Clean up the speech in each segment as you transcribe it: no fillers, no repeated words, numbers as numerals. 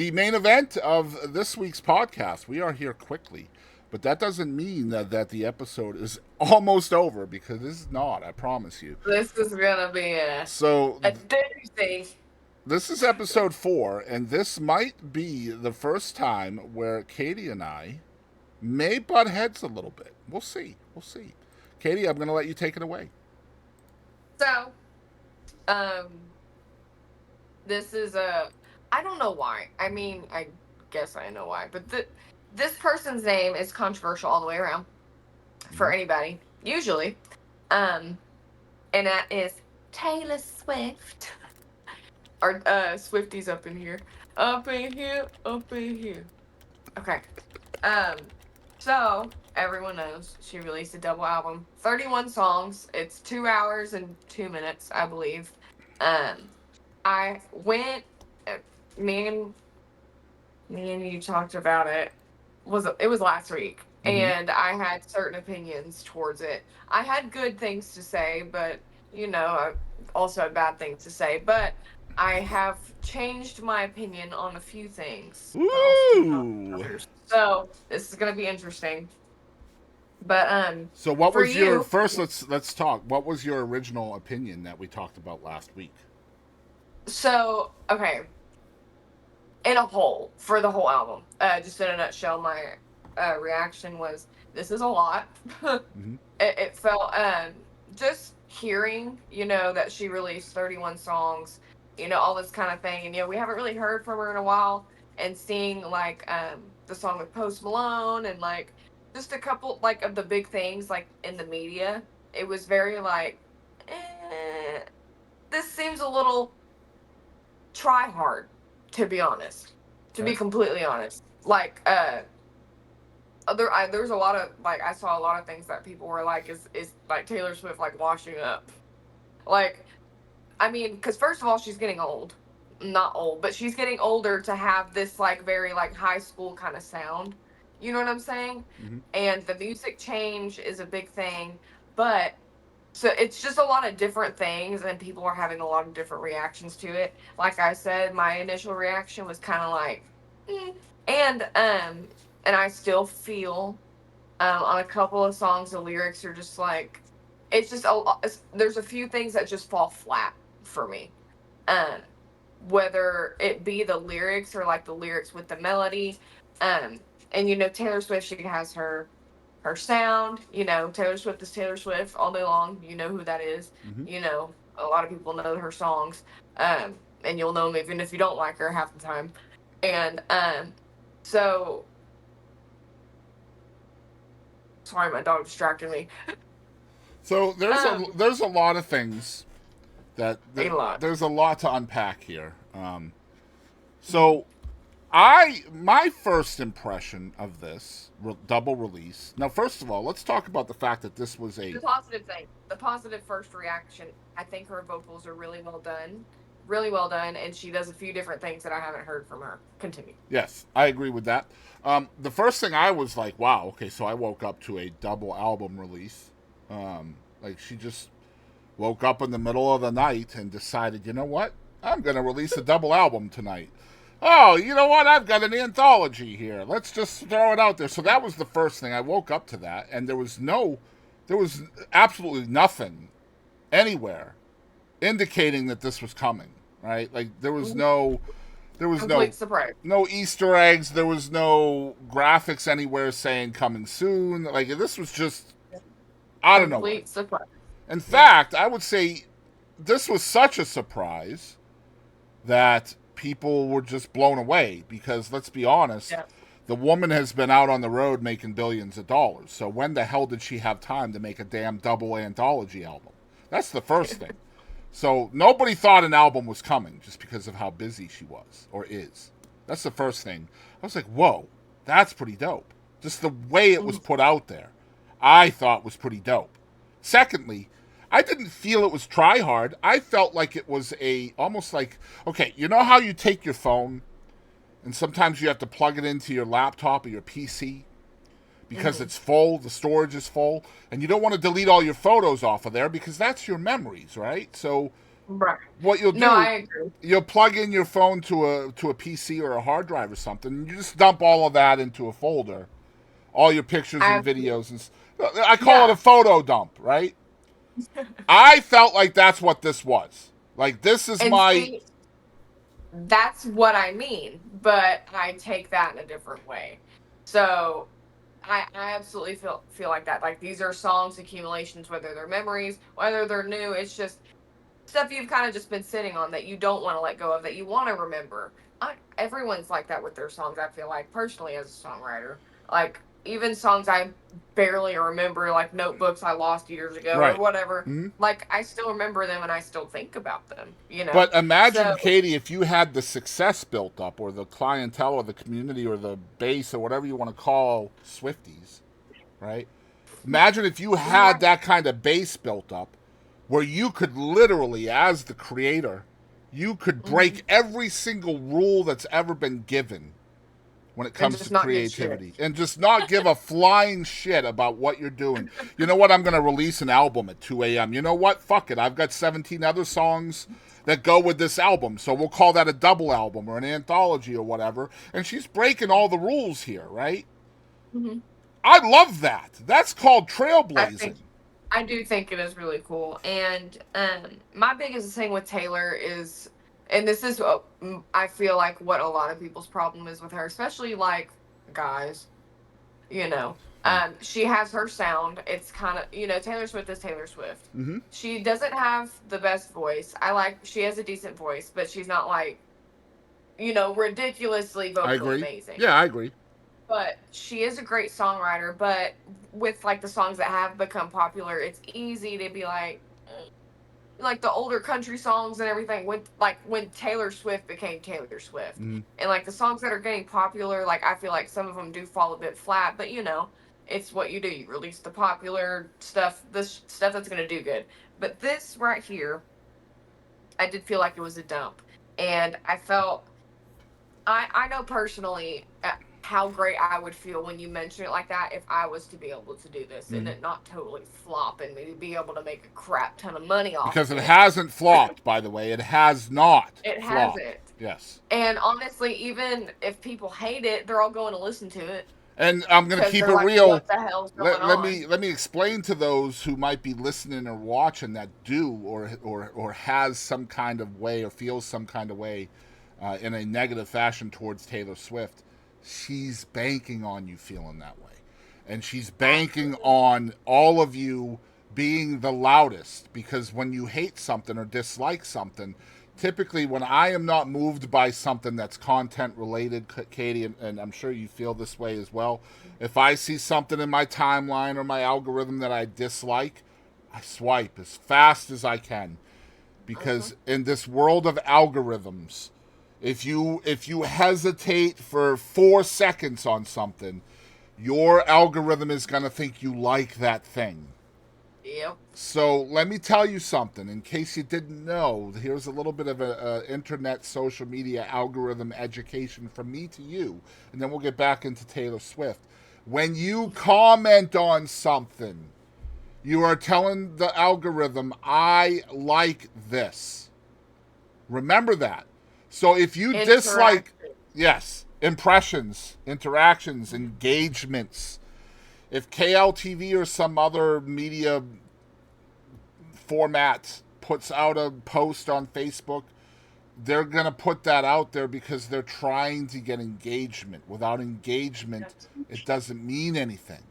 the main event of this week's podcast. We are here quickly, but that doesn't mean that the episode is almost over, because this is not, I promise you. This is gonna be So, a doozy. this is episode 4, and this might be the first time where Katie and I may butt heads a little bit. We'll see. We'll see. Katie, I'm going to let you take it away. So, um, this is a. I don't know why. I mean, I guess I know why, but this person's name is controversial all the way around for anybody, usually. Um, and that is Taylor Swift. Or Swifties up in here. Up in here, up in here. Okay. Um, so everyone knows she released a double album, 31 songs. It's 2 hours and 2 minutes, I believe. Um, I went. uh, Me and you talked about it. It was last week, Mm-hmm. and I had certain opinions towards it. I had good things to say, but I also had bad things to say. But I have changed my opinion on a few things, but I'll speak on Ooh. others. So this is gonna be interesting. But So what for was your you, first? Let's talk. What was your original opinion that we talked about last week? so okay, in a whole for the whole album, just in a nutshell, my reaction was this is a lot. Mm-hmm. It felt just hearing that she released 31 songs, all this kind of thing, and we haven't really heard from her in a while, and seeing like the song with Post Malone and like just a couple like of the big things like in the media, it was very like this seems a little try hard, to be honest, to be Okay. completely honest. Like there's a lot of like I saw a lot of things that people were like is like Taylor Swift like washing up. Like I mean, because first of all, she's getting old, not old, but she's getting older to have this like very like high school kind of sound. You know what I'm saying? Mm-hmm. And the music change is a big thing, but so it's just a lot of different things, and people are having a lot of different reactions to it. Like I said, my initial reaction was kind of like, eh. and and I still feel on a couple of songs the lyrics are just like it's just there's a few things that just fall flat for me. Um, whether it be the lyrics or like the lyrics with the melody, um, and Taylor Swift, she has her sound. Taylor Swift is Taylor Swift all day long. You know who that is. Mm-hmm. A lot of people know her songs, and you'll know them even if you don't like her half the time. And so sorry, my dog distracted me. So Um, there's a lot of things a that lot. there's a lot to unpack here. So my first impression of this double release. Now, first of all, let's talk about the fact that this was a The positive thing, the positive first reaction. I think her vocals are really well done, and she does a few different things that I haven't heard from her. Continue. yes, I agree with that. The first thing I was like, wow, okay, so I woke up to a double album release. Like she just woke up in the middle of the night and decided, you know what? I'm going to release a double album tonight. Oh, you know what? I've got an anthology here. Let's just throw it out there. So that was the first thing. I woke up to that, and there was absolutely nothing anywhere indicating that this was coming. Right? Like there was Complete surprise. no Easter eggs. There was no graphics anywhere saying coming soon. Like this was just out of nowhere. Complete surprise. In Yeah. fact, I would say this was such a surprise that people were just blown away, because let's be honest, Yeah. the woman has been out on the road making billions of dollars. So when the hell did she have time to make a damn double anthology album? That's the first thing. So nobody thought an album was coming just because of how busy she was or is. That's the first thing. I was like, whoa, that's pretty dope. Just the way it was Mhm. put out there, I thought was pretty dope. Secondly, I didn't feel it was try hard. I felt like it was a almost like, okay, you know how you take your phone and sometimes you have to plug it into your laptop or your PC because Mhm. it's full, the storage is full, and you don't want to delete all your photos off of there because that's your memories, right? So Right. What you'll No, do, I agree. you'll plug in your phone to a PC or a hard drive or something. And you just dump all of that into a folder, all your pictures I and agree. videos, and I call it a Yeah. photo dump, right? I felt like that's what this was. Like this is And my see, that's what I mean, but I take that in a different way. So I absolutely feel like that. Like these are songs accumulations, whether they're memories, whether they're new. It's just stuff you've kind of just been sitting on that you don't want to let go of, that you want to remember. Everyone's like that with their songs. I feel like personally as a songwriter, like even songs I barely remember, like notebooks I lost years ago or right. whatever. Mm-hmm. Like I still remember them and I still think about them. But imagine, So Katie, if you had the success built up, or the clientele, or the community, or the base, or whatever you want to call Swifties, right? Imagine if you had right. that kind of base built up, where you could literally, as the creator, you could Hmm. break every single rule that's ever been given when it And comes to just not give a shit. creativity, and just not give a flying shit about what you're doing. You know what? I'm going to release an album at 2 a.m. You know what? Fuck it. I've got 17 other songs that go with this album, so we'll call that a double album or an anthology or whatever. And she's breaking all the rules here, right? Hmm. I love that. That's called I trailblazing. think I do think it is really cool. And my biggest thing with Taylor is, and this is I feel like what a lot of people's problem is with her, especially like guys. You know, she has her sound. It's kind of, Taylor Swift is Taylor Swift. Mm-hmm. She doesn't have the best voice. She has a decent voice, but she's not like, ridiculously I vocally agree. amazing. Yeah, I agree. But she is a great songwriter. But with like the songs that have become popular, it's easy to be like the older country songs and everything. When Taylor Swift became Taylor Swift, Mm-hmm. and like the songs that are getting popular, like I feel like some of them do fall a bit flat. But it's what you do. You release the popular stuff, this stuff that's gonna do good. But this right here, I did feel like it was a dump, and I know personally how great I would feel when you mention it like that if I was to be able to do this and Mm-hmm. it not totally flop and me be able to make a crap ton of money off Because of it it. hasn't flopped, by the way. It has not It flopped. hasn't. Yes. And honestly, even if people hate it, they're all going to listen to it And I'm going to because keep they're it like, real. what the hell's going Let me on? let me explain to those who might be listening or watching that do, or has some kind of way, or feels some kind of way in a negative fashion towards Taylor Swift. She's banking on you feeling that way, and she's banking Absolutely. on all of you being the loudest, because when you hate something or dislike something, typically when I am not moved by something that's content related, Katie, and I'm sure you feel this way as well. If I see something in my timeline or my algorithm that I dislike, I swipe as fast as I can, Uh-huh. because in this world of algorithms, if you hesitate for 4 seconds on something, your algorithm is going to think you like that thing. Yep. So let me tell you something. In case you didn't know, here's a little bit of a internet social media algorithm education from me to you, and then we'll get back into Taylor Swift. When you comment on something, you are telling the algorithm, "I like this." Remember that. So if you dislike, Interaction. yes, impressions, interactions, engagements. If KLTV or some other media format puts out a post on Facebook, they're going to put that out there because they're trying to get engagement. Without engagement, it doesn't mean anything.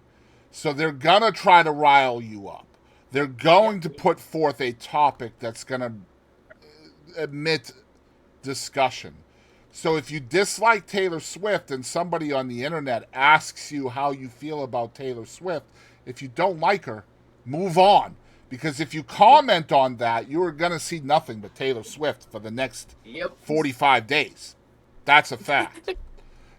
So they're going to try to rile you up. They're going Yep. to put forth a topic that's going to admit discussion. So if you dislike Taylor Swift and somebody on the internet asks you how you feel about Taylor Swift, if you don't like her, move on. Because if you comment on that, you are going to see nothing but Taylor Swift for the next Yep. 45 days. That's a fact.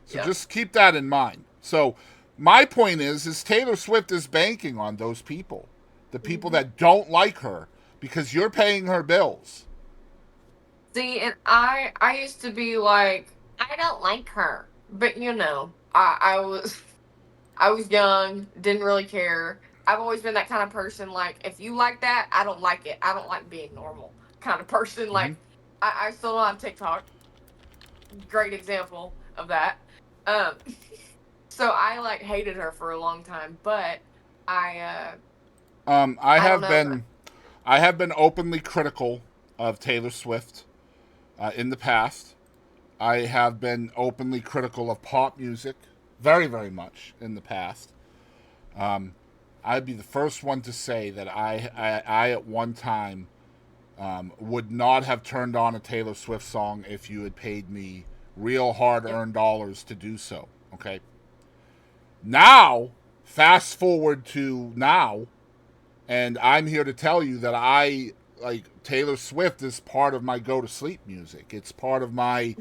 So Yep. just keep that in mind. So my point is Taylor Swift is banking on those people, the people Hmm. that don't like her, because you're paying her bills. See, and I used to be like, I don't like her, but I was I was young, didn't really care. I've always been that kind of person. Like, if you like that, I don't like it. I don't like being normal. kind of person. Mm-hmm. Like, I still don't have TikTok. Great example of that. Um, so I like hated her for a long time, but I I I don't have know. been I have been openly critical of Taylor Swift in the past. I have been openly critical of pop music, very, very much in the past. Um, I'd be the first one to say that I at one time would not have turned on a Taylor Swift song if you had paid me real hard Yep. earned dollars to do so. Okay. Now, fast forward to now, and I'm here to tell you that I like Taylor Swift is part of my go to sleep music. It's part of my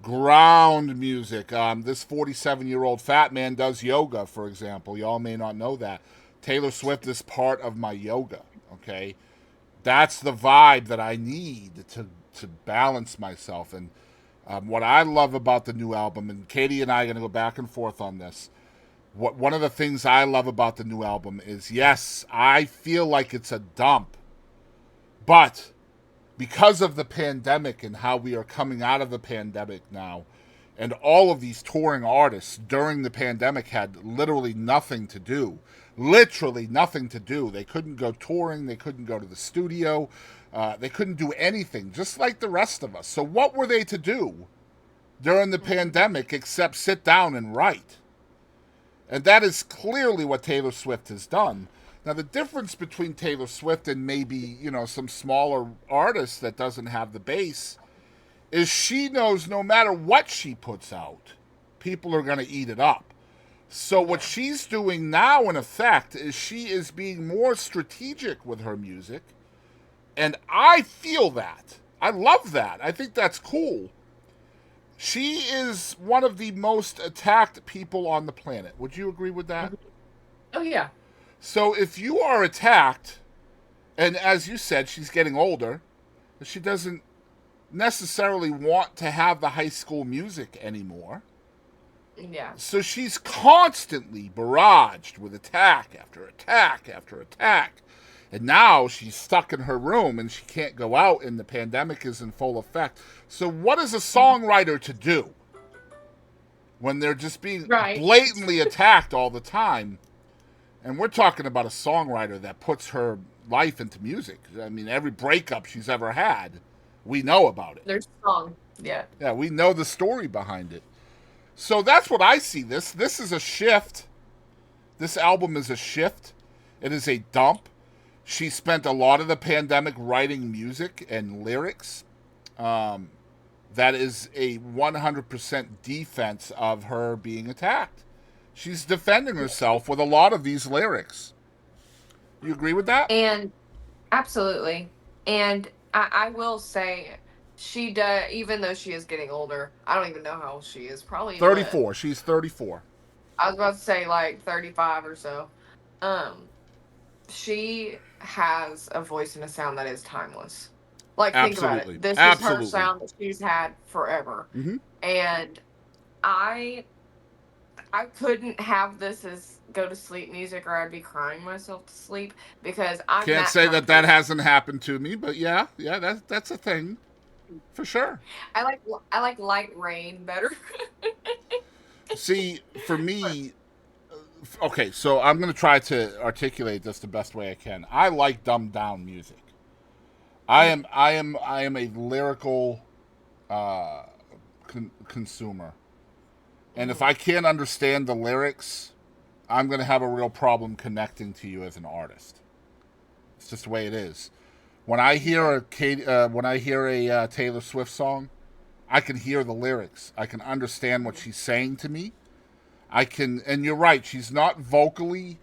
ground music. This 47-year-old fat man does yoga, for example. Y'all may not know that. Taylor Swift is part of my yoga. Okay, that's the vibe that I need to balance myself. And what I love about the new album, and Katie and I are going to go back and forth on this. One of the things I love about the new album is, yes, I feel like it's a dump, but because of the pandemic and how we are coming out of the pandemic now, and all of these touring artists during the pandemic had literally nothing to do. Literally nothing to do. They couldn't go touring, they couldn't go to the studio, they couldn't do anything, just like the rest of us. So, what were they to do during the Mhm. pandemic except sit down and write? And that is clearly what Taylor Swift has done. Now, the difference between Taylor Swift and maybe, some smaller artists that doesn't have the base is she knows no matter what she puts out, people are going to eat it up. So, what Yeah. she's doing now, in effect, is she is being more strategic with her music. And I feel that. I love that. I think that's cool. She is one of the most attacked people on the planet. Would you agree with that? Mhm. Oh yeah. So if you are attacked, and as you said, she's getting older, she doesn't necessarily want to have the high school music anymore. Yeah. So she's constantly barraged with attack after attack after attack. And now she's stuck in her room and she can't go out, and the pandemic is in full effect. So, what is a songwriter to do when they're just being Right. blatantly attacked all the time? And we're talking about a songwriter that puts her life into music. I mean, every breakup she's ever had, we know about it. There's song. Yeah. Yeah, we know the story behind it. So that's what I see this. This is a shift. This album is a shift. It is a dump. She spent a lot of the pandemic writing music and lyrics. Um, that is a 100% defense of her being attacked. She's defending herself with a lot of these lyrics. You agree with that? And absolutely. And I will say she does, even though she is getting older. I don't even know how old she is. Probably what? 34. She's 34. I was about to say like 35 or so. Um, she has a voice and a sound that is timeless. Like, think about it. Absolutely. This is her Absolutely. sound that she's had forever. Mm-hmm. And I I couldn't have this as go to sleep music or I'd be crying myself to sleep because I'm Can't that say kind that of that person. hasn't happened to me, but yeah, that's a thing for sure. I like light rain better. See, for me, okay, so I'm going to try to articulate this the best way I can. I like dumbed down music. I am a lyrical uh, consumer, and if Mhm. I can't understand the lyrics, I'm going to have a real problem connecting to you as an artist. It's just the way it is. When I hear Yeah. a Taylor Swift song, I can hear the lyrics. I can understand what Mhm. she's saying to me. I can, and you're right. She's not vocally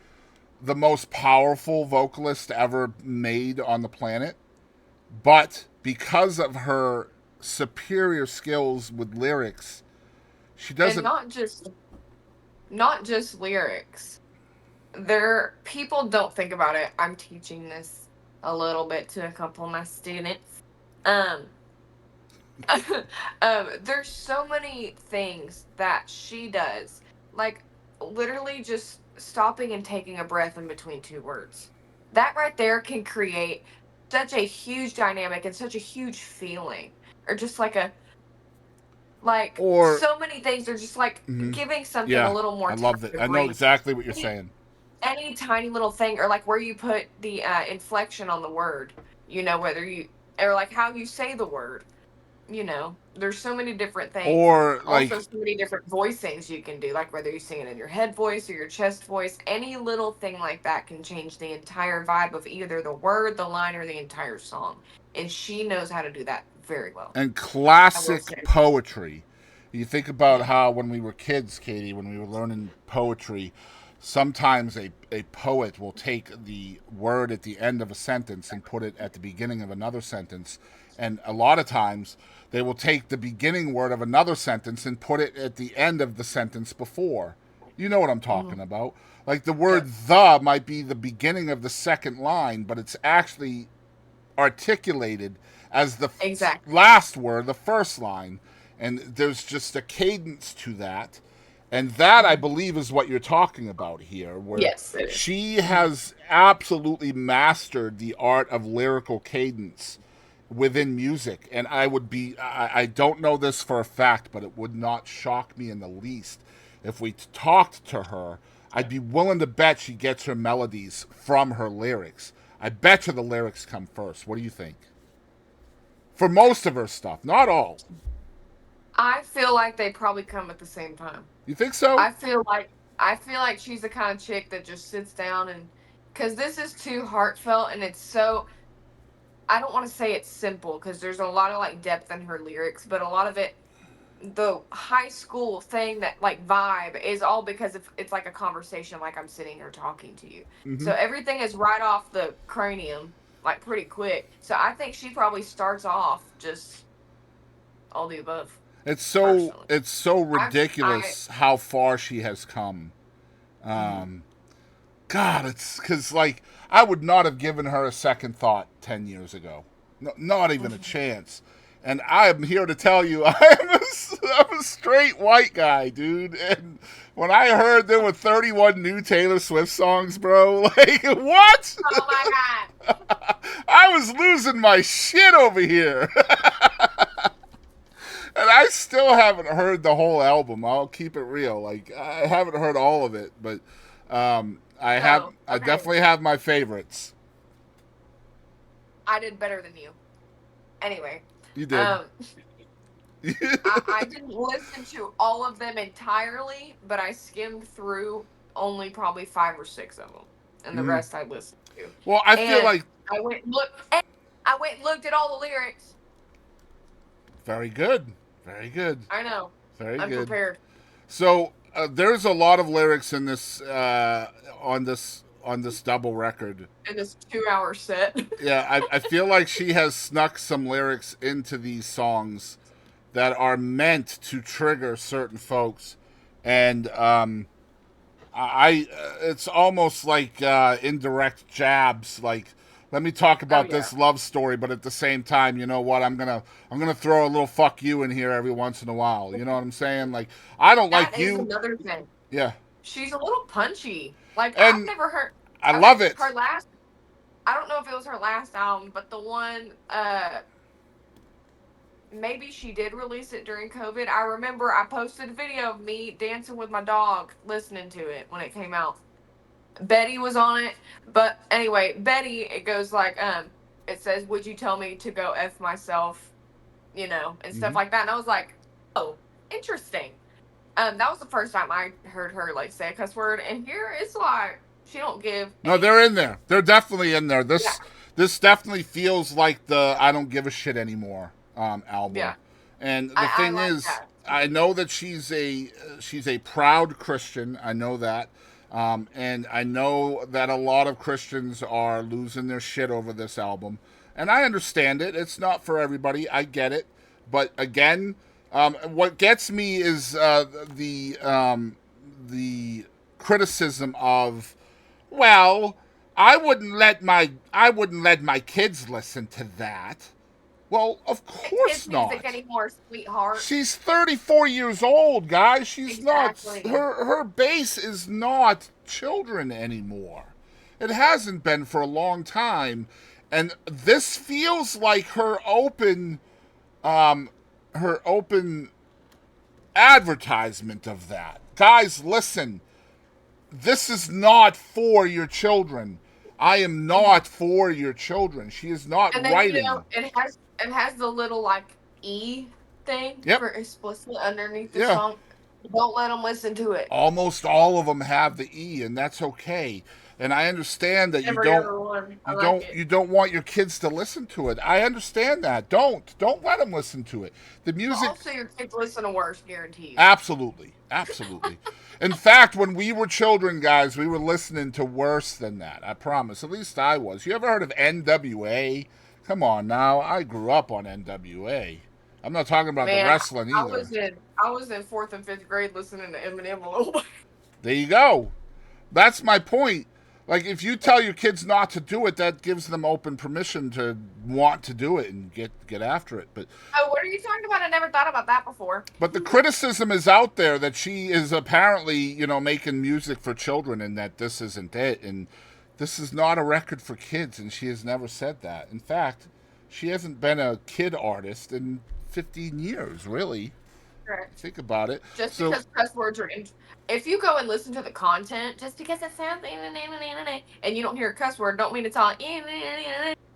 the most powerful vocalist ever made on the planet, but because of her superior skills with lyrics, she And doesn't. not just lyrics. There people don't think about it. I'm teaching this a little bit to a couple of my students. Um there's so many things that she does. Like literally just stopping and taking a breath in between two words. That right there can create such a huge dynamic and such a huge feeling, or just like a like Or so many things are just like mhm. giving something a Yeah, little more I time loved it. to I know breathe. exactly what you're Any, saying. any tiny little thing, or like where you put the inflection on the word, whether you, or like how you say the word, there's so many different things, and Or also like so many different voicings you can do, like whether you sing it in your head voice or your chest voice. Any little thing like that can change the entire vibe of either the word, the line, or the entire song. And she knows how to do that very well. and I will classic say. poetry. You think about Mm, how when we were kids, Katie, when we were learning poetry, sometimes a poet will take the word at the end of a sentence and put it at the beginning of another sentence. And a lot of times they will take the beginning word of another sentence and put it at the end of the sentence before. You know what I'm mhm. talking about. Like the Yeah, word the might be the beginning of the second line, but it's actually articulated as the exactly. last word, the first line, and there's just a cadence to that. And that, I Mhm. believe, is what you're talking about here, where Yes, it is. she Mhm. has absolutely mastered the art of lyrical cadence within music. And I don't know this for a fact, but it would not shock me in the least if we talked to her. I'd be willing to bet she gets her melodies from her lyrics. I bet you the lyrics come first. What do you think? For most of her stuff, not all. I feel like they probably come at the same time. You think so? I feel like I feel like she's the kind of chick that just sits down and, because this is too heartfelt, and it's so, I don't want to say it's simple because there's a lot of like depth in her lyrics, but a lot of it, the high school thing, that like vibe, is all because of, it's like a conversation, like I'm sitting here talking to you. Mm-hmm. So everything is right off the cranium, like pretty quick. So I think she probably starts off just all the above. Personally, It's so I ridiculous how far she has come. mhm. Um, God, it's because like I would not have given her a second thought 10 years ago, no, not even a chance. And I'm here to tell you, I'm a straight white guy, dude. And when I heard there were 31 new Taylor Swift songs, bro, like what? Oh my god. I was losing my shit over here. And I still haven't heard the whole album. I'll keep it real. Like I haven't heard all of it, but I have. So, I okay, definitely have my favorites. I did better than you. Anyway, You did. um, I didn't listen to all of them entirely, but I skimmed through only probably five or six of them, and the Mhm. rest I listened to. Well, I feel And like I went and looked at all the lyrics. very good, very good, I know. very I'm good. prepared. So there's a lot of lyrics in this on this double record. In this 2 hour set. Yeah, I feel like she has snuck some lyrics into these songs that are meant to trigger certain folks, and it's almost like indirect jabs. Like, let me talk Oh about yeah. this love story, but at the same time, you know what? I'm gonna throw a little fuck you in here every once in a while. You know what I'm saying? Like, I don't That like is you. another thing. Yeah, She's a little punchy. Like I've and never heard. I Okay, love it. her last. I don't know if it was her last album, but the one, maybe she did release it during COVID. I remember I posted a video of me dancing with my dog listening to it when it came out. Betty was on it, but anyway, Betty, it goes like, it says, "Would you tell me to go f myself?" And stuff Hmm. like that. And I was like, "Oh, interesting." That was the first time I heard her like say a cuss word, and here it's like she don't give No, a they're in there. They're definitely in there. yeah, This definitely feels like the I don't give a shit anymore album. yeah. And the I thing like is, that. I know that she's a proud Christian. I know that. And I know that a lot of Christians are losing their shit over this album. And I understand it. It's not for everybody. I get it. But again, what gets me is the criticism of, well, I wouldn't let my kids listen to that. Well, of It's his course music not. anymore, sweetheart. She's 34 years old, guys. She's not Exactly. her base is not children anymore. It hasn't been for a long time. And this feels like her open advertisement of that. Guys, listen, this is not for your children. I am not for your children. She is not And then writing. it has the little like E thing Yep. for explicit underneath the Yeah. song. Don't let them listen to it. Almost all of them have the E, and that's okay. And I understand that Every other one, I like it. you don't want your kids to listen to it. I understand that. Don't let them listen to it. The music, Also, your kids listen to worse, guaranteed. absolutely, absolutely. In fact, when we were children, guys, we were listening to worse than that. I promise. At least I was. You ever heard of NWA? Come on now. I grew up on NWA. I'm not talking about the Man, wrestling I either. was in 4th and 5th grade listening to Eminem a little bit. There you go. That's my point. Like, if you tell your kids not to do it, that gives them open permission to want to do it and get after it. Oh, what are you talking about? I never thought about that before. But the criticism is out there that she is apparently, making music for children and that this isn't it. And this is not a record for kids, and she has never said that. In fact, she hasn't been a kid artist in 15 years, really. Correct. Think about it. Just because cuss words are if you go and listen to the content, just because it sounds and you don't hear a cuss word, don't mean it's all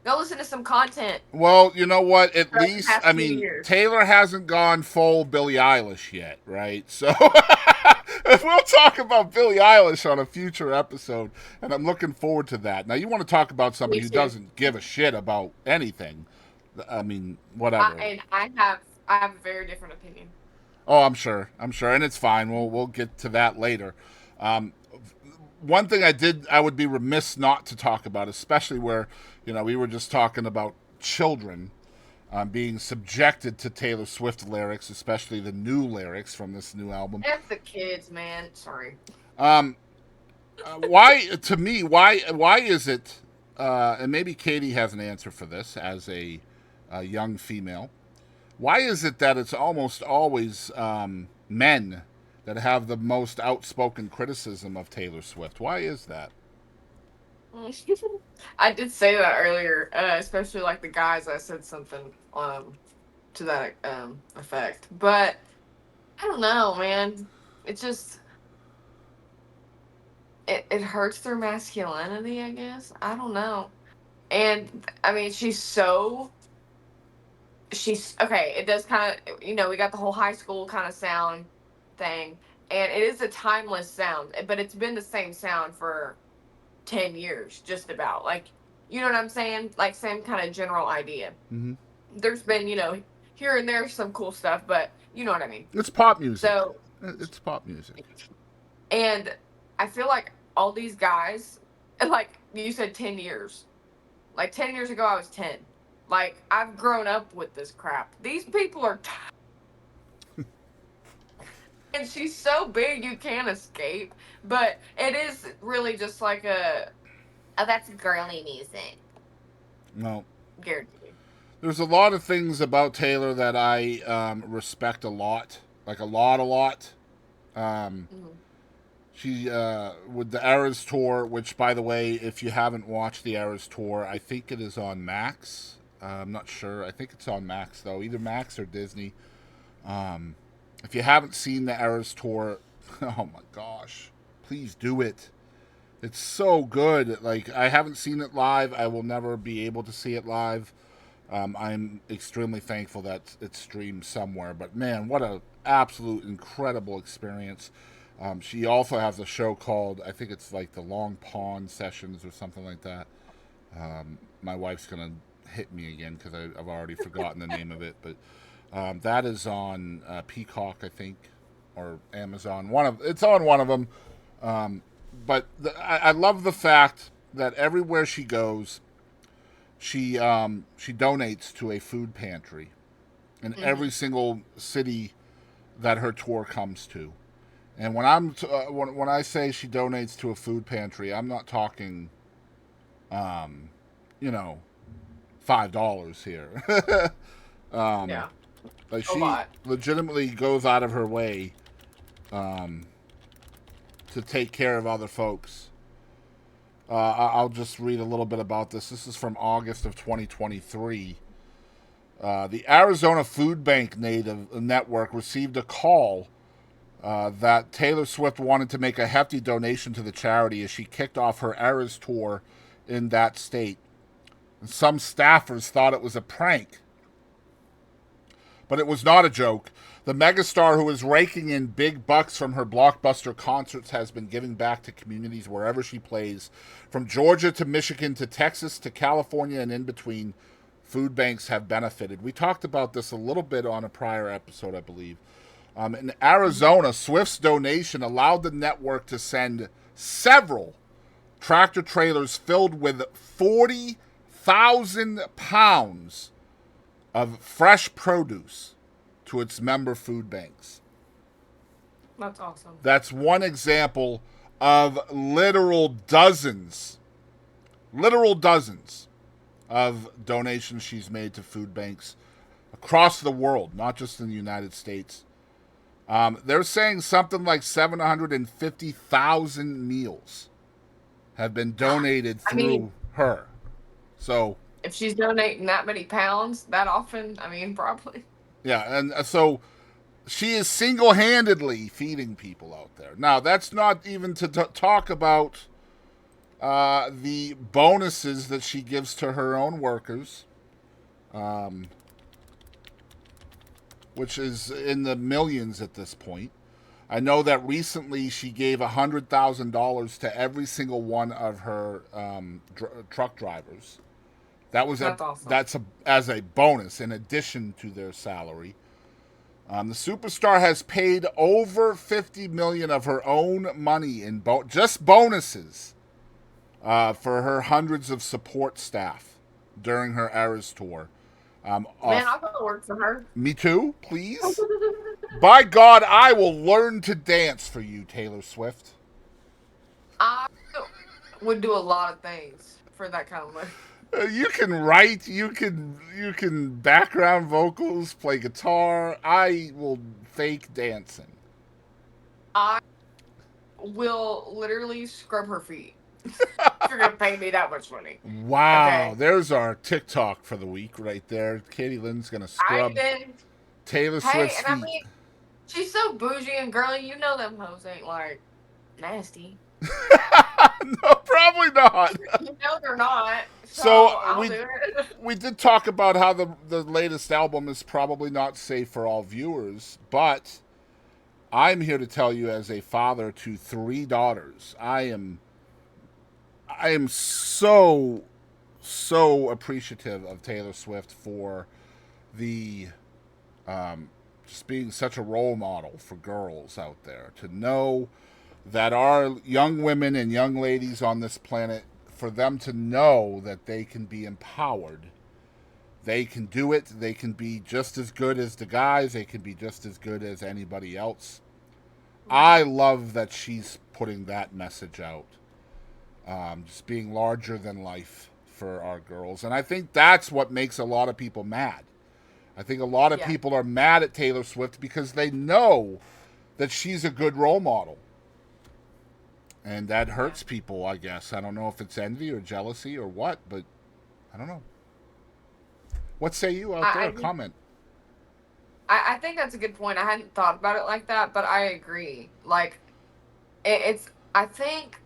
go listen to some content. Well, you know what? At For the least, past I 2 mean, years. Taylor hasn't gone full Billie Eilish yet, right? So we'll talk about Billie Eilish on a future episode, and I'm looking forward to that. Now, you want to talk about somebody Me who too. doesn't give a shit about anything. I mean, whatever. And I have a very different opinion. Oh, I'm sure, and it's fine. We'll get to that later. One thing I would be remiss not to talk about, especially where we were just talking about children being subjected to Taylor Swift lyrics, especially the new lyrics from this new album. F the kids, man. Sorry. Why is it? And maybe Katie has an answer for this as a young female. Why is it that it's almost always men that have the most outspoken criticism of Taylor Swift? Why is that? I did say that earlier, especially like the guys. I said something to that effect, but I don't know, man. It just it hurts their masculinity, I guess. I don't know. And I mean, she's okay. It does kind of, we got the whole high school kind of sound thing, and it is a timeless sound, but it's been the same sound for 10 years, just about. Like, you know what I'm saying? Like, same kind of general idea. Mm-hmm. There's been, here and there some cool stuff, but you know what I mean. It's pop music. So, it's pop music. and I feel like all these guys, like you said, 10 years. Like 10 years ago, I was 10. Like, I've grown up with this crap. These people are and she's so big you can't escape. But it is really just like oh, that's girly music. No. Guaranteed. There's a lot of things about Taylor that I respect a lot. Like a lot. She, with the Eras Tour, which, by the way, if you haven't watched the Eras Tour, I think it is on Max. I'm not sure. I think it's on Max, though. Either Max or Disney. If you haven't seen the Eras Tour, oh my gosh, please do it. It's so good. Like, I haven't seen it live. I will never be able to see it live. I'm extremely thankful that it's streamed somewhere. But man, what a absolute incredible experience. She also has a show called, I think it's like the Long Pond Sessions or something like that. My wife's gonna hit me again because I've already forgotten the name of it. But that is on Peacock, I think, or Amazon. It's on one of them. But I love the fact that everywhere she goes, she donates to a food pantry in every single city that her tour comes to. And when when I say she donates to a food pantry, I'm not talking, $5 here. Yeah. Like, A she lot. legitimately goes out of her way to take care of other folks. I'll just read a little bit about this. This is from August of 2023. The Arizona Food Bank Network received a call that Taylor Swift wanted to make a hefty donation to the charity as she kicked off her Eras tour in that state. And some staffers thought it was a prank, but it was not a joke. The megastar, who is raking in big bucks from her blockbuster concerts, has been giving back to communities wherever she plays, from Georgia to Michigan to Texas to California and in between. Food banks have benefited. We talked about this a little bit on a prior episode, I believe. In Arizona, Swift's donation allowed the network to send several tractor trailers filled with 40,000 pounds of fresh produce to its member food banks. That's awesome. That's one example of literal dozens of donations she's made to food banks across the world, not just in the United States. They're saying something like 750,000 meals have been donated through her. So if she's donating that many pounds that often, probably. Yeah, and so she is single-handedly feeding people out there. Now, that's not even to talk about the bonuses that she gives to her own workers, which is in the millions at this point. I know that recently she gave $100,000 to every single one of her truck drivers. That's awesome. As a bonus in addition to their salary. The superstar has paid over $50 million of her own money in just bonuses for her hundreds of support staff during her Eras tour. Man, I'll go to work for her. Me too, please. By God, I will learn to dance for you, Taylor Swift. I would do a lot of things for that kind of money. You can write, you can background vocals, play guitar. I will fake dancing. I will literally scrub her feet. You're gonna pay me that much money. Wow, okay. There's our TikTok for the week right there. Katie Lynn's gonna scrub Taylor Swift's feet. I mean, she's so bougie and girly. You know them hoes ain't like nasty. No, probably not. You know they're not. So we did talk about how the latest album is probably not safe for all viewers, but I'm here to tell you, as a father to 3 daughters, I am so appreciative of Taylor Swift for the just being such a role model for girls out there, to know that our young women and young ladies on this planet, for them to know that they can be empowered. They can do it. They can be just as good as the guys. They can be just as good as anybody else. I love that she's putting that message out. Just being larger than life for our girls. And I think that's what makes a lot of people mad. I think a lot of people are mad at Taylor Swift because they know that she's a good role model. And that hurts people, I guess. I don't know if it's envy or jealousy or what, but I don't know. What say you out there? Comment. I think that's a good point. I hadn't thought about it like that, but I agree. Like, I think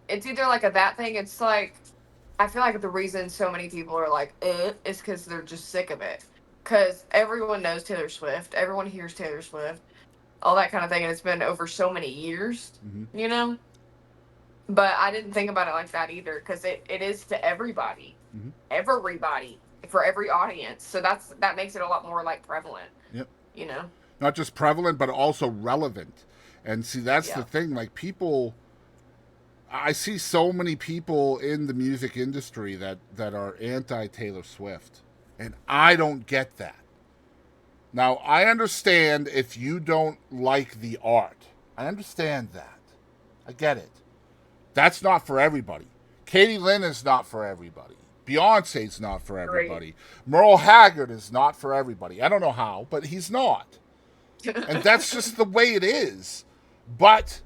it's either like that thing. It's like, I feel like the reason so many people are like, is because they're just sick of it. Because everyone knows Taylor Swift. Everyone hears Taylor Swift. All that kind of thing. And it's been over so many years, you know? But I didn't think about it like that either, because it is to everybody. Everybody. For every audience. So that makes it a lot more like prevalent. Yep. You know? Not just prevalent, but also relevant. And see, that's the thing. Like, people, I see so many people in the music industry that are anti-Taylor Swift. And I don't get that. Now, I understand if you don't like the art. I understand that. I get it. That's not for everybody. Katie Lynn is not for everybody. Beyonce's not for everybody. Merle Haggard is not for everybody. I don't know how, but he's not. And that's just the way it is. But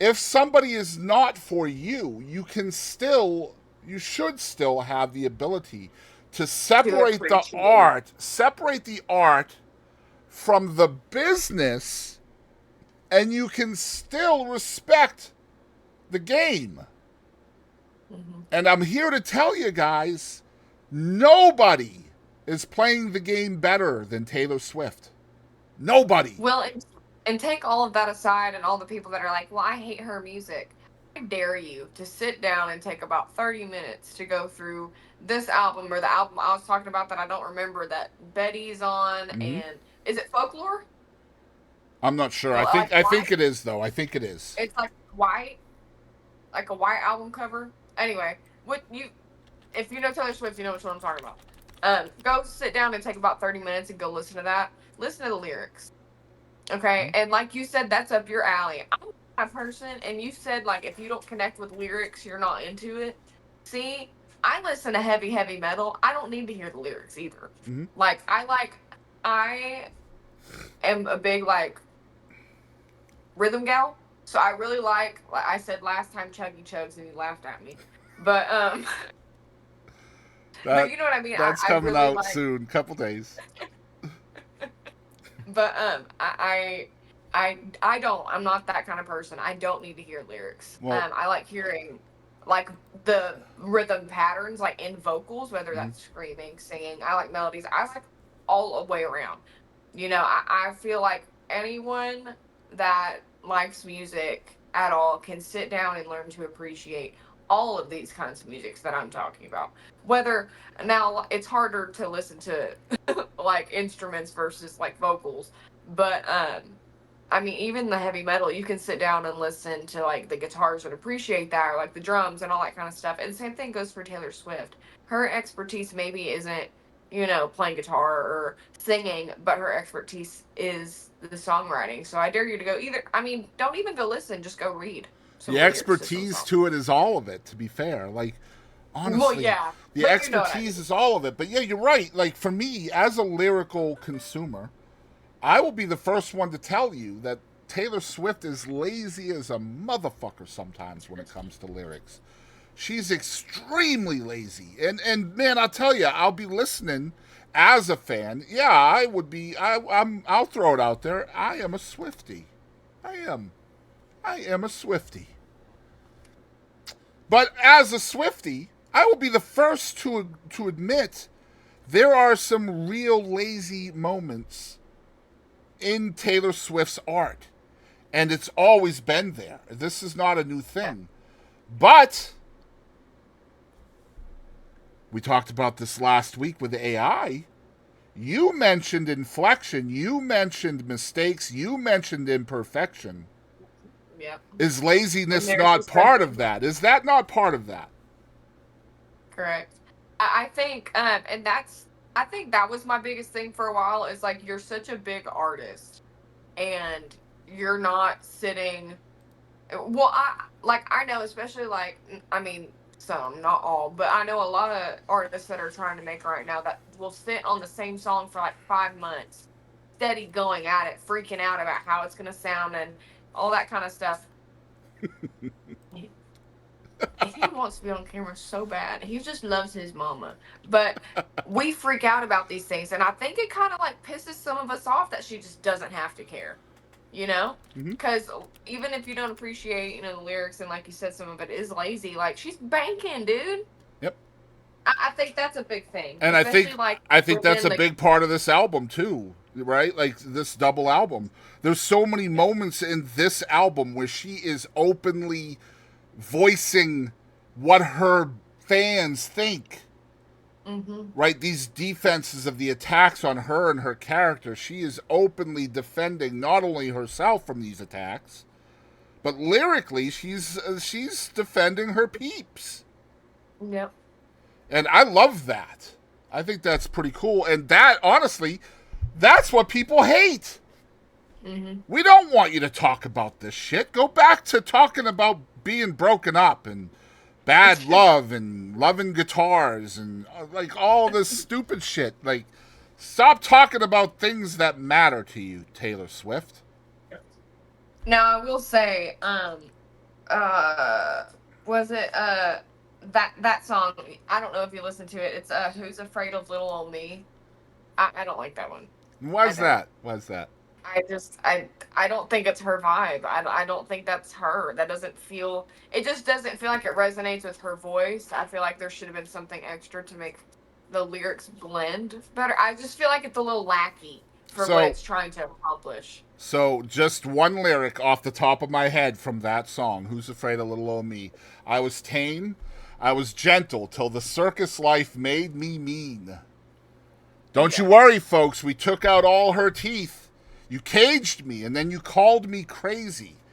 if somebody is not for you, you should still have the ability to To appreciate. separate the art from the business, and you can still respect the game. Hmm. And I'm here to tell you guys, nobody is playing the game better than Taylor Swift. Nobody. Well, and take all of that aside, and all the people that are like, "Well, I hate her music." I dare you to sit down and take about 30 minutes to go through this album, or the album I was talking about that I don't remember, that Betty's on, Mm-hmm. and is it Folklore? I'm not sure. Like I white? think it is though. I think it is. It's white, like a white album cover. Anyway, what you if you know Taylor Swift, you know what I'm talking about. Go sit down and take about 30 minutes and go listen to that. Listen to the lyrics. Okay, and like you said, that's up your alley. I'm a person, and you said like if you don't connect with lyrics, you're not into it. See, I listen to heavy metal. I don't need to hear the lyrics either. Mm-hmm. I am a big like rhythm gal, so I really like I said last time, Chuggy Chugs, and you laughed at me, but but That you know what I mean. that's I coming really out like. soon, couple days. But I don't. I'm not that kind of person. I don't need to hear lyrics. Well, I like hearing like the rhythm patterns, like in vocals, whether mm-hmm. that's screaming, singing. I like melodies. I like all the way around. I feel like anyone that likes music at all can sit down and learn to appreciate all of these kinds of musics that I'm talking about. Whether now it's harder to listen to like instruments versus like vocals, but I mean, even the heavy metal, you can sit down and listen to like the guitars and appreciate that, or like the drums and all that kind of stuff. And the same thing goes for Taylor Swift. Her expertise maybe isn't, playing guitar or singing, but her expertise is the songwriting. So I dare you to go either. I mean, don't even go listen, just go read The some lyrics to some expertise songs. to it is all of it, to be fair. Like, Well, honestly, yeah, the but you know what I expertise mean. is all of it. But yeah, you're right. Like, for me, as a lyrical consumer, I will be the first one to tell you that Taylor Swift is lazy as a motherfucker sometimes when it comes to lyrics. She's extremely lazy. And man, I'll tell you, I'll be listening as a fan. Yeah, I would be I'll throw it out there. I am a Swiftie. I am. I am a Swiftie. But as a Swiftie, I will be the first to admit there are some real lazy moments in Taylor Swift's art. And it's always been there. This is not a new thing. But we talked about this last week with the AI. You mentioned inflection, you mentioned mistakes, you mentioned imperfection. Yep. Is And laziness there's not just part of that? Is that not part of that? correct. I think, I think that was my biggest thing for a while. Is like you're such a big artist, and you're not sitting. Well, I know, especially like I mean, some, not all, but I know a lot of artists that are trying to make right now that will sit on the same song for like 5 months, steady going at it, freaking out about how it's gonna sound and all that kind of stuff. He wants to be on camera so bad. He just loves his mama. But we freak out about these things, and I think it kind of like pisses some of us off that she just doesn't have to care, you know? Mm-hmm. Because even if you don't appreciate, the lyrics, and like you said, some of it is lazy. Like she's banking, dude. Yep. I think that's a big thing, And especially like I think that's within a the. big part of this album too, right? Like this double album. There's so many moments in this album where she is openly voicing what her fans think. Mm-hmm. Right? These defenses of the attacks on her and her character, she is openly defending not only herself from these attacks, but lyrically she's defending her peeps. Yep. And I love that. I think that's pretty cool. And that, honestly, that's what people hate. Mm-hmm. We don't want you to talk about this shit. Go back to talking about being broken up and bad love and loving guitars and like all this stupid shit. Like, stop talking about things that matter to you, Taylor Swift. Now I will say, uh was it that song, I don't know if you listen to it. It's Who's Afraid of Little Old Me. I don't like that one. I Was don't. that? Was that? I don't think it's her vibe. I don't think that's her. That doesn't feel, it just doesn't feel like it resonates with her voice. I feel like there should have been something extra to make the lyrics blend better. I just feel like it's a little lackey for what So, it's trying to accomplish. so just one lyric off the top of my head from that song, "Who's Afraid of Little Old Me"? I was tame, I was gentle till the circus life made me mean. Don't you Yeah. worry, folks. We took out all her teeth. You caged me, and then you called me crazy.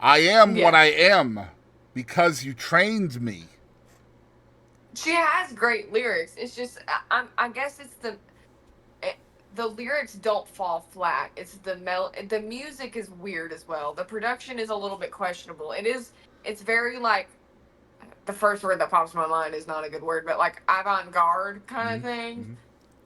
I am what Yeah. I am because you trained me. She has great lyrics. It's just I guess it's it, the lyrics don't fall flat. It's the music is weird as well. The production is a little bit questionable. It's very like, the first word that pops in my mind is not a good word, but like avant-garde kind of thing. Mm-hmm.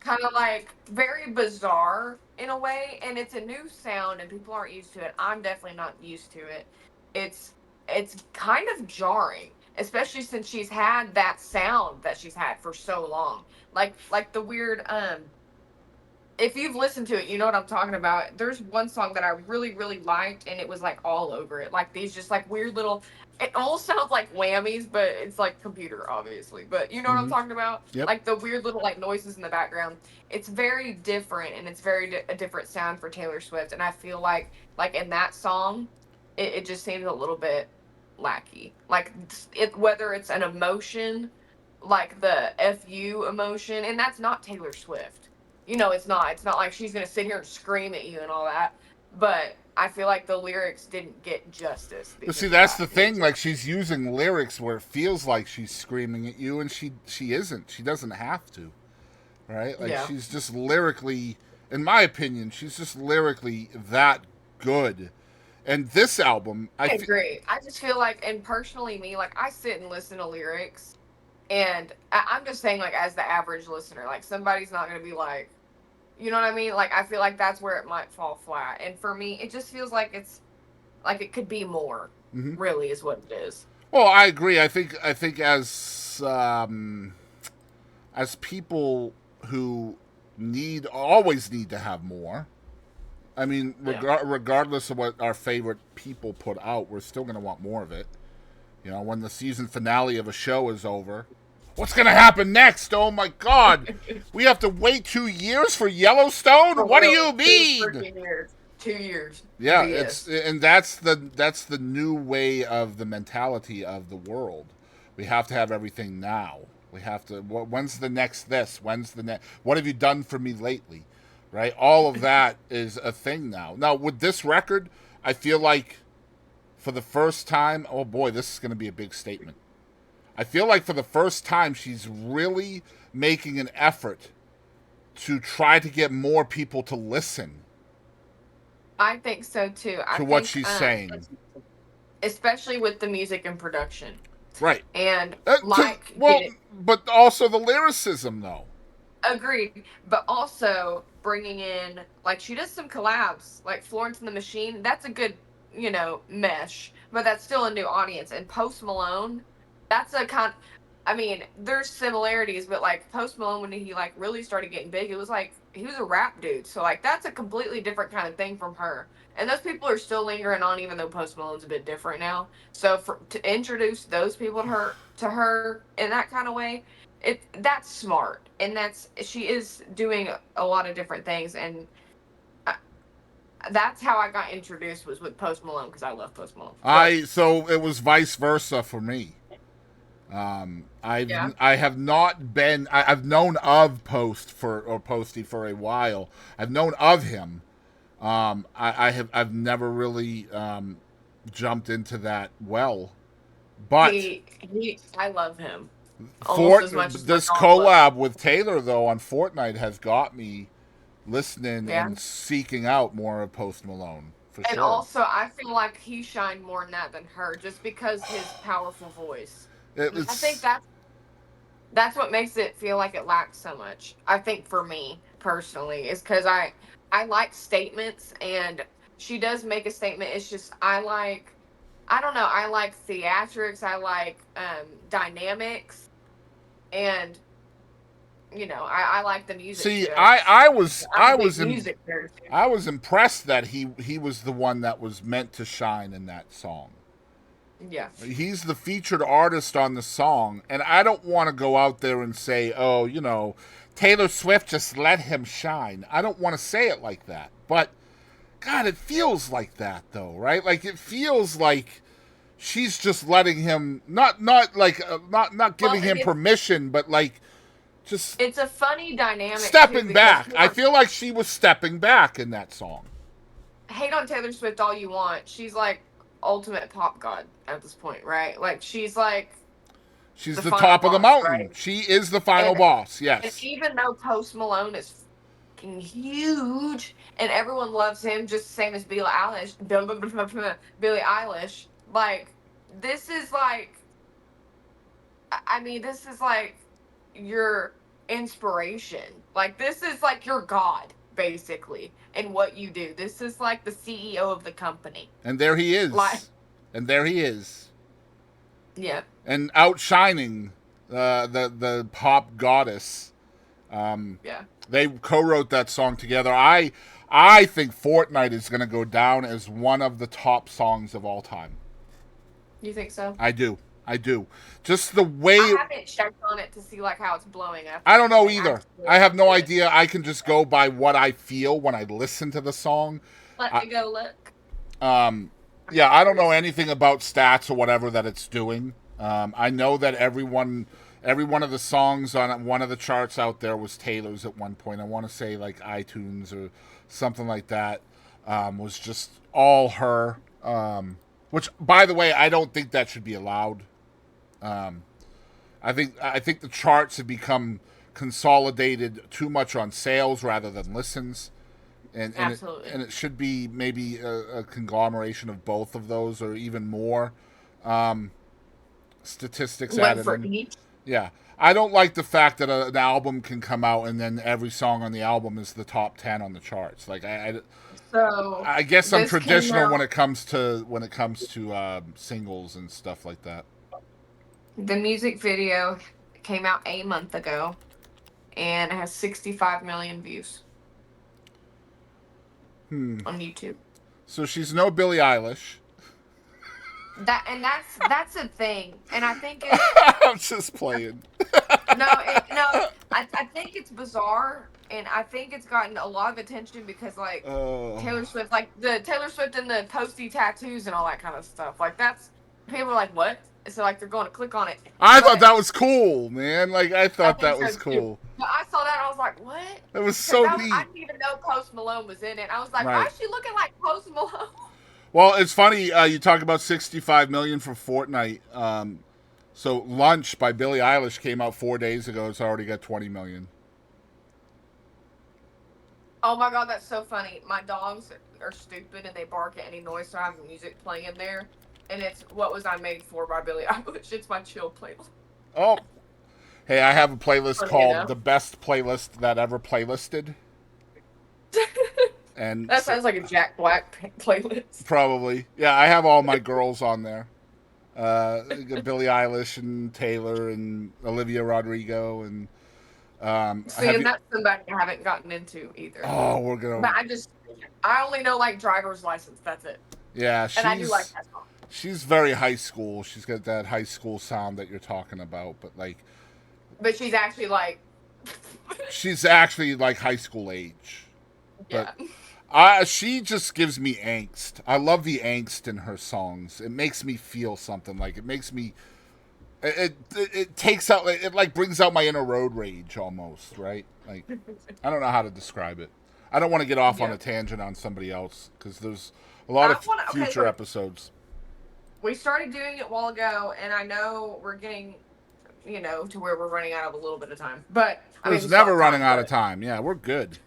Kind of like very bizarre in a way, and it's a new sound and people aren't used to it. I'm definitely not used to it. It's it's kind of jarring, especially since she's had that sound that she's had for so long. Like the weird if you've listened to it, you know what I'm talking about. There's one song that I really, really liked, and it was like all over it. Like these just like weird little, it almost sounds like whammies, but it's like computer, obviously. But you know what I'm Mm-hmm. talking about? Yep. Like the weird little like noises in the background. It's very different, and it's very a different sound for Taylor Swift. And I feel like in that song, it just seems a little bit lackey. Like it, whether it's an emotion, like the fu emotion, and that's not Taylor Swift. You know, it's not like she's gonna sit here and scream at you and all that. But I feel like the lyrics didn't get justice But see, because of that's that. the thing. Like, she's using lyrics where it feels like she's screaming at you, and she isn't. She doesn't have to, right? Like, Yeah. she's just lyrically, in my opinion, she's just lyrically that good. And this album, I agree. I just feel like, and personally, me, like I sit and listen to lyrics, and I'm just saying, like as the average listener, like somebody's not gonna be like, you know what I mean? Like I feel like that's where it might fall flat. And for me, it just feels like it's like it could be more. mm-hmm. Really, is what it is. Well, I agree. I think as people who always need to have more. I mean, Yeah. regardless of what our favorite people put out, we're still going to want more of it. You know, when the season finale of a show is over, what's going to happen next? Oh my God, we have to wait 2 years for Yellowstone. For What do real, you two mean? freaking years. 2 years. Yeah, BS. that's the new way of the mentality of the world. We have to have everything now. We have to. When's the next this? When's the next? What have you done for me lately? Right. All of that is a thing now. Now with this record, I feel like for the first time. Oh boy, this is going to be a big statement. I feel like for the first time, she's really making an effort to try to get more people to listen I think so too. I to what think, she's saying. especially with the music and production, Right. and like Well, but also the lyricism, though. agreed, but also bringing in, like she does some collabs, like Florence and the Machine. That's a good, mesh, but that's still a new audience. And Post Malone, that's a kind. I mean, there's similarities, but like Post Malone, when he like really started getting big, it was like he was a rap dude. So like that's a completely different kind of thing from her. And those people are still lingering on, even though Post Malone's a bit different now. So to introduce those people to her in that kind of way, that's smart, and that's she is doing a lot of different things. And I, that's how I got introduced, was with Post Malone, because I love Post Malone. But So it was vice versa for me. yeah, I have not been. I've known of Posty for a while. I've known of him. I've never really jumped into that well, but he I love him almost Fort as much as my this dog loves him. collab with Taylor though on Fortnite has got me listening Yeah. and seeking out more of Post Malone for And sure. also, I feel like he shined more in that than her, just because his powerful voice. I think It's that's what makes it feel like it lacks so much. I think for me personally is because I like statements, and she does make a statement. It's just I like I don't know. I like theatrics. I like dynamics, and I like the music See, too. I I'm a big was music nerd too. I was impressed that he was the one that was meant to shine in that song. Yeah. He's the featured artist on the song, and I don't want to go out there and say, oh, Taylor Swift just let him shine. I don't want to say it like that, but God, it feels like that though, right? Like it feels like she's just letting him not like not Well, giving and him permission, but like just it's a funny dynamic too stepping because back. I feel like she was stepping back in that song. hate on Taylor Swift all you want. She's like ultimate pop god at this point, right? Like she's like She's the the final top of the boss, mountain. right? She is the final And boss. and Yes. even though Post Malone is fucking huge and everyone loves him just the same as Billie Eilish, like this is like I mean, this is like your inspiration. Like this is like your god, basically, in what you do. This is like the CEO of the company. And there he Like, is. And there he is. yeah. And outshining the pop goddess. Yeah. They co-wrote that song together. I think Fortnite is going to go down as one of the top songs of all time. You think so? I do. I do. Just the way I haven't checked on it to see like how it's blowing up. I don't know They either. actually I have no did. idea. I can just go by what I feel when I listen to the song. Let I, me go look. yeah, I don't know anything about stats or whatever that it's doing. I know that every one of the songs on one of the charts out there was Taylor's at one point. I want to say like iTunes or something like that was just all her. Which, by the way, I don't think that should be allowed. I think the charts have become consolidated too much on sales rather than listens, Absolutely. and it should be maybe a conglomeration of both of those or even more statistics One added for in. each. Yeah, I don't like the fact that an album can come out and then every song on the album is the top 10 on the charts. Like So I guess I'm this came traditional out. when it comes to singles and stuff like that. The music video came out a month ago, and it has 65 million views on YouTube. So she's no Billie Eilish. That's a thing, and I think it's I'm just playing. I think it's bizarre, and I think it's gotten a lot of attention because like Taylor Swift, like the Taylor Swift and the posty tattoos and all that kind of stuff. Like that's people are like, what? So like they're going to click on it. I thought that was cool, man. Like I thought think that was so, cool. But I saw that and I was like, what? It was so neat. I didn't even know Post Malone was in it. I was like, Right. why is she looking like Post Malone? Well, it's funny. You talk about 65 million for Fortnite. So Lunch by Billie Eilish came out 4 days ago. It's already got 20 million. Oh my god, that's so funny. My dogs are stupid and they bark at any noise, so I have music playing in there. And it's What Was I Made For by Billie Eilish. It's my chill playlist. Oh. Hey, I have a playlist Funny called enough. The Best Playlist That Ever Playlisted. And That sounds like a Jack Black playlist. probably. Yeah, I have all my girls on there. Billie Eilish and Taylor and Olivia Rodrigo and See, and that's somebody I haven't gotten into either. Oh, we're gonna. But I only know like Driver's License. That's it. Yeah, And I do like that song. She's very high school. She's got that high school sound that you're talking about, but like. But she's actually like. She's actually like high school age. Yeah. But she just gives me angst. I love the angst in her songs. It makes me feel something. Like it makes me. It takes out. It like brings out my inner road rage almost. Right. Like I don't know how to describe it. I don't want to get off on a tangent on somebody else because there's a lot of future episodes. We started doing it a while ago, and I know we're getting, to where we're running out of a little bit of time. But There's never running out of time. Yeah, we're good.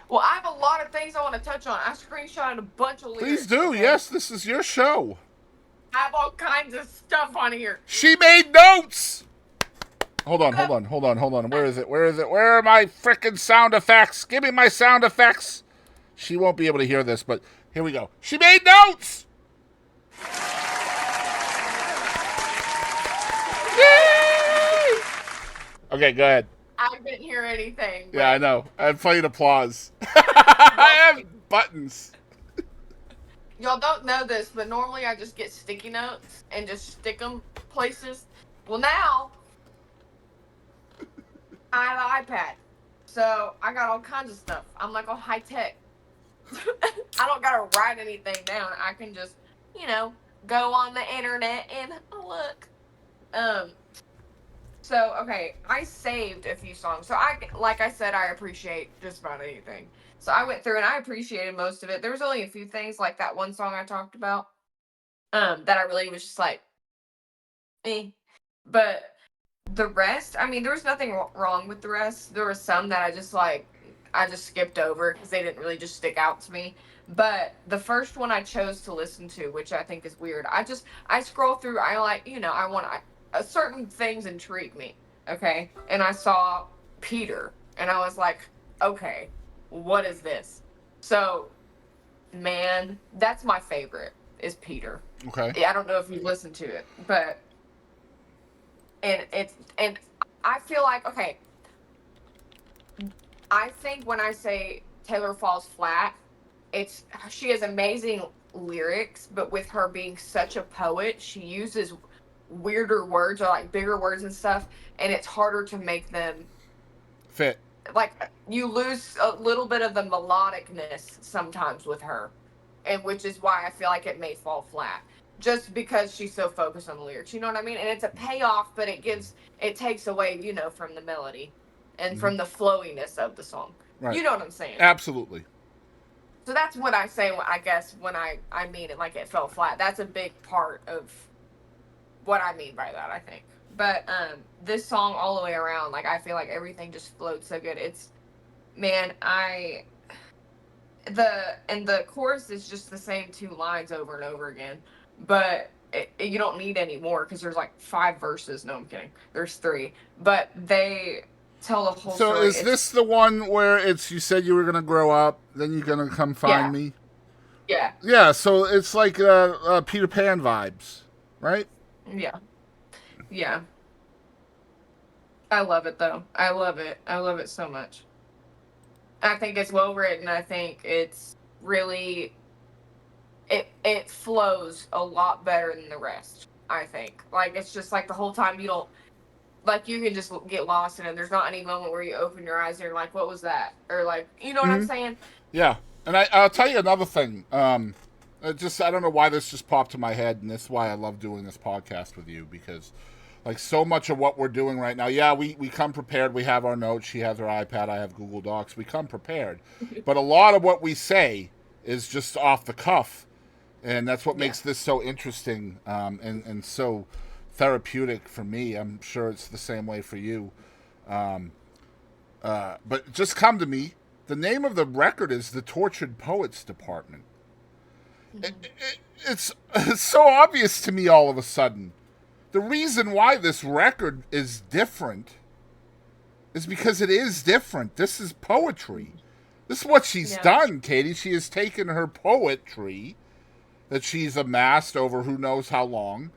Well, I have a lot of things I want to touch on. I screenshotted a bunch of lyrics. Please do. Okay? Yes, this is your show. I have all kinds of stuff on here. She made notes. Hold on. Where is it? Where are my frickin' sound effects? Give me my sound effects. She won't be able to hear this, but here we go. She made notes. Okay, go ahead. I didn't hear anything. Yeah, I But know. I played applause. I well, have buttons. y'all don't know this, but normally I just get sticky notes and just stick them places. Well, now I have an iPad, so I got all kinds of stuff. I'm like all high tech. I don't gotta write anything down. I can just, you know, go on the internet and look. Um. So okay, I saved a few songs. So like I said, I appreciate just about anything. So I went through and I appreciated most of it. There was only a few things like that one song I talked about, that I really was just like, eh. But the rest, I mean, there was nothing wrong with the rest. There was some that I just like, I just skipped over because they didn't really just stick out to me. But the first one I chose to listen to, which I think is weird, I scroll through. I like, I want certain things intrigue me. Okay, and I saw Peter, and I was like, okay, what is this? So, man, that's my favorite is Peter. Okay. Yeah, I don't know if you've listened to it, but and I feel like, okay, I think when I say Taylor falls flat, it's she has amazing lyrics, but with her being such a poet, she uses weirder words or like bigger words and stuff, and it's harder to make them Fit. like, you lose a little bit of the melodicness sometimes with her, and which is why I feel like it may fall flat, just because she's so focused on the lyrics. You know what I mean? And it's a payoff, but it takes away, from the melody and from the flowiness of the song. Right. You know what I'm saying? Absolutely. So that's what I say. I guess when I mean it like it fell flat. That's a big part of what I mean by that, I think. But this song all the way around, like I feel like everything just flowed so good. It's man, the chorus is just the same two lines over and over again, but you don't need any more because there's like 5 verses. No, I'm kidding. There's 3, but they tell the whole So story. is this the one where it's you said you were gonna grow up, then you're gonna come find me? Yeah, Yeah. So it's like Peter Pan vibes, right? yeah, yeah. I love it though. I love it. I love it so much. I think it's well written. I think it's really it flows a lot better than the rest. I think like it's just like the whole time you don't like you can just get lost in it. There's not any moment where you open your eyes and you're like, what was that? Or like, you know what I'm saying? Yeah. And I'll tell you another thing. I don't know why this just popped to my head, and this is why I love doing this podcast with you because, like, so much of what we're doing right now. Yeah, we come prepared. We have our notes. She has her iPad. I have Google Docs. We come prepared, but a lot of what we say is just off the cuff, and that's what makes this so interesting, and so therapeutic for me. I'm sure it's the same way for you. But just come to me. The name of the record is The Tortured Poets Department. It's so obvious to me all of a sudden. The reason why this record is different is because it is different. This is poetry. This is what she's done, Kadie. She has taken her poetry that she's amassed over who knows how long,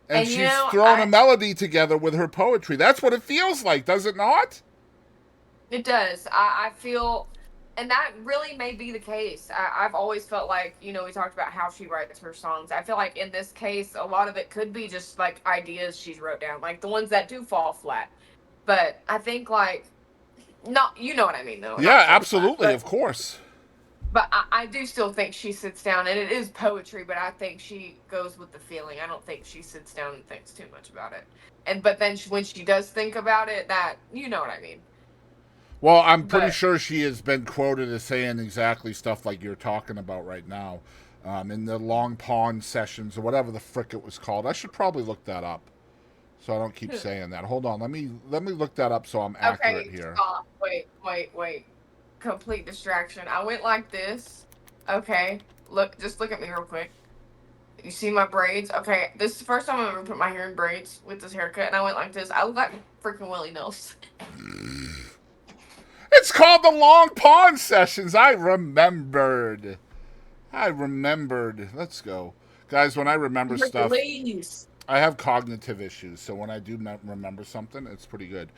and she's thrown a melody together with her poetry. That's what it feels like, does it not? It does. I feel, and that really may be the case. I've always felt like, we talked about how she writes her songs. I feel like in this case, a lot of it could be just like ideas she's wrote down, like the ones that do fall flat. But I think like, not, you know what I mean though. Yeah, absolutely, flat, of course. But I do still think she sits down, and it is poetry, but I think she goes with the feeling. I don't think she sits down and thinks too much about it. But then when she does think about it, that, you know what I mean. Well, I'm pretty sure she has been quoted as saying exactly stuff like you're talking about right now, in the Long Pond sessions or whatever the frick it was called. I should probably look that up, so I don't keep saying that. Hold on, let me look that up so I'm accurate here. Stop. Wait. Complete distraction. I went like this. Okay, just look at me real quick. You see my braids? Okay, this is the first time I've ever put my hair in braids with this haircut, and I went like this. I look like freaking Willie Nelson. It's called the Long Pond Sessions. I remembered. Let's go. Guys, when I remember stuff, I have cognitive issues, so when I do remember something, it's pretty good.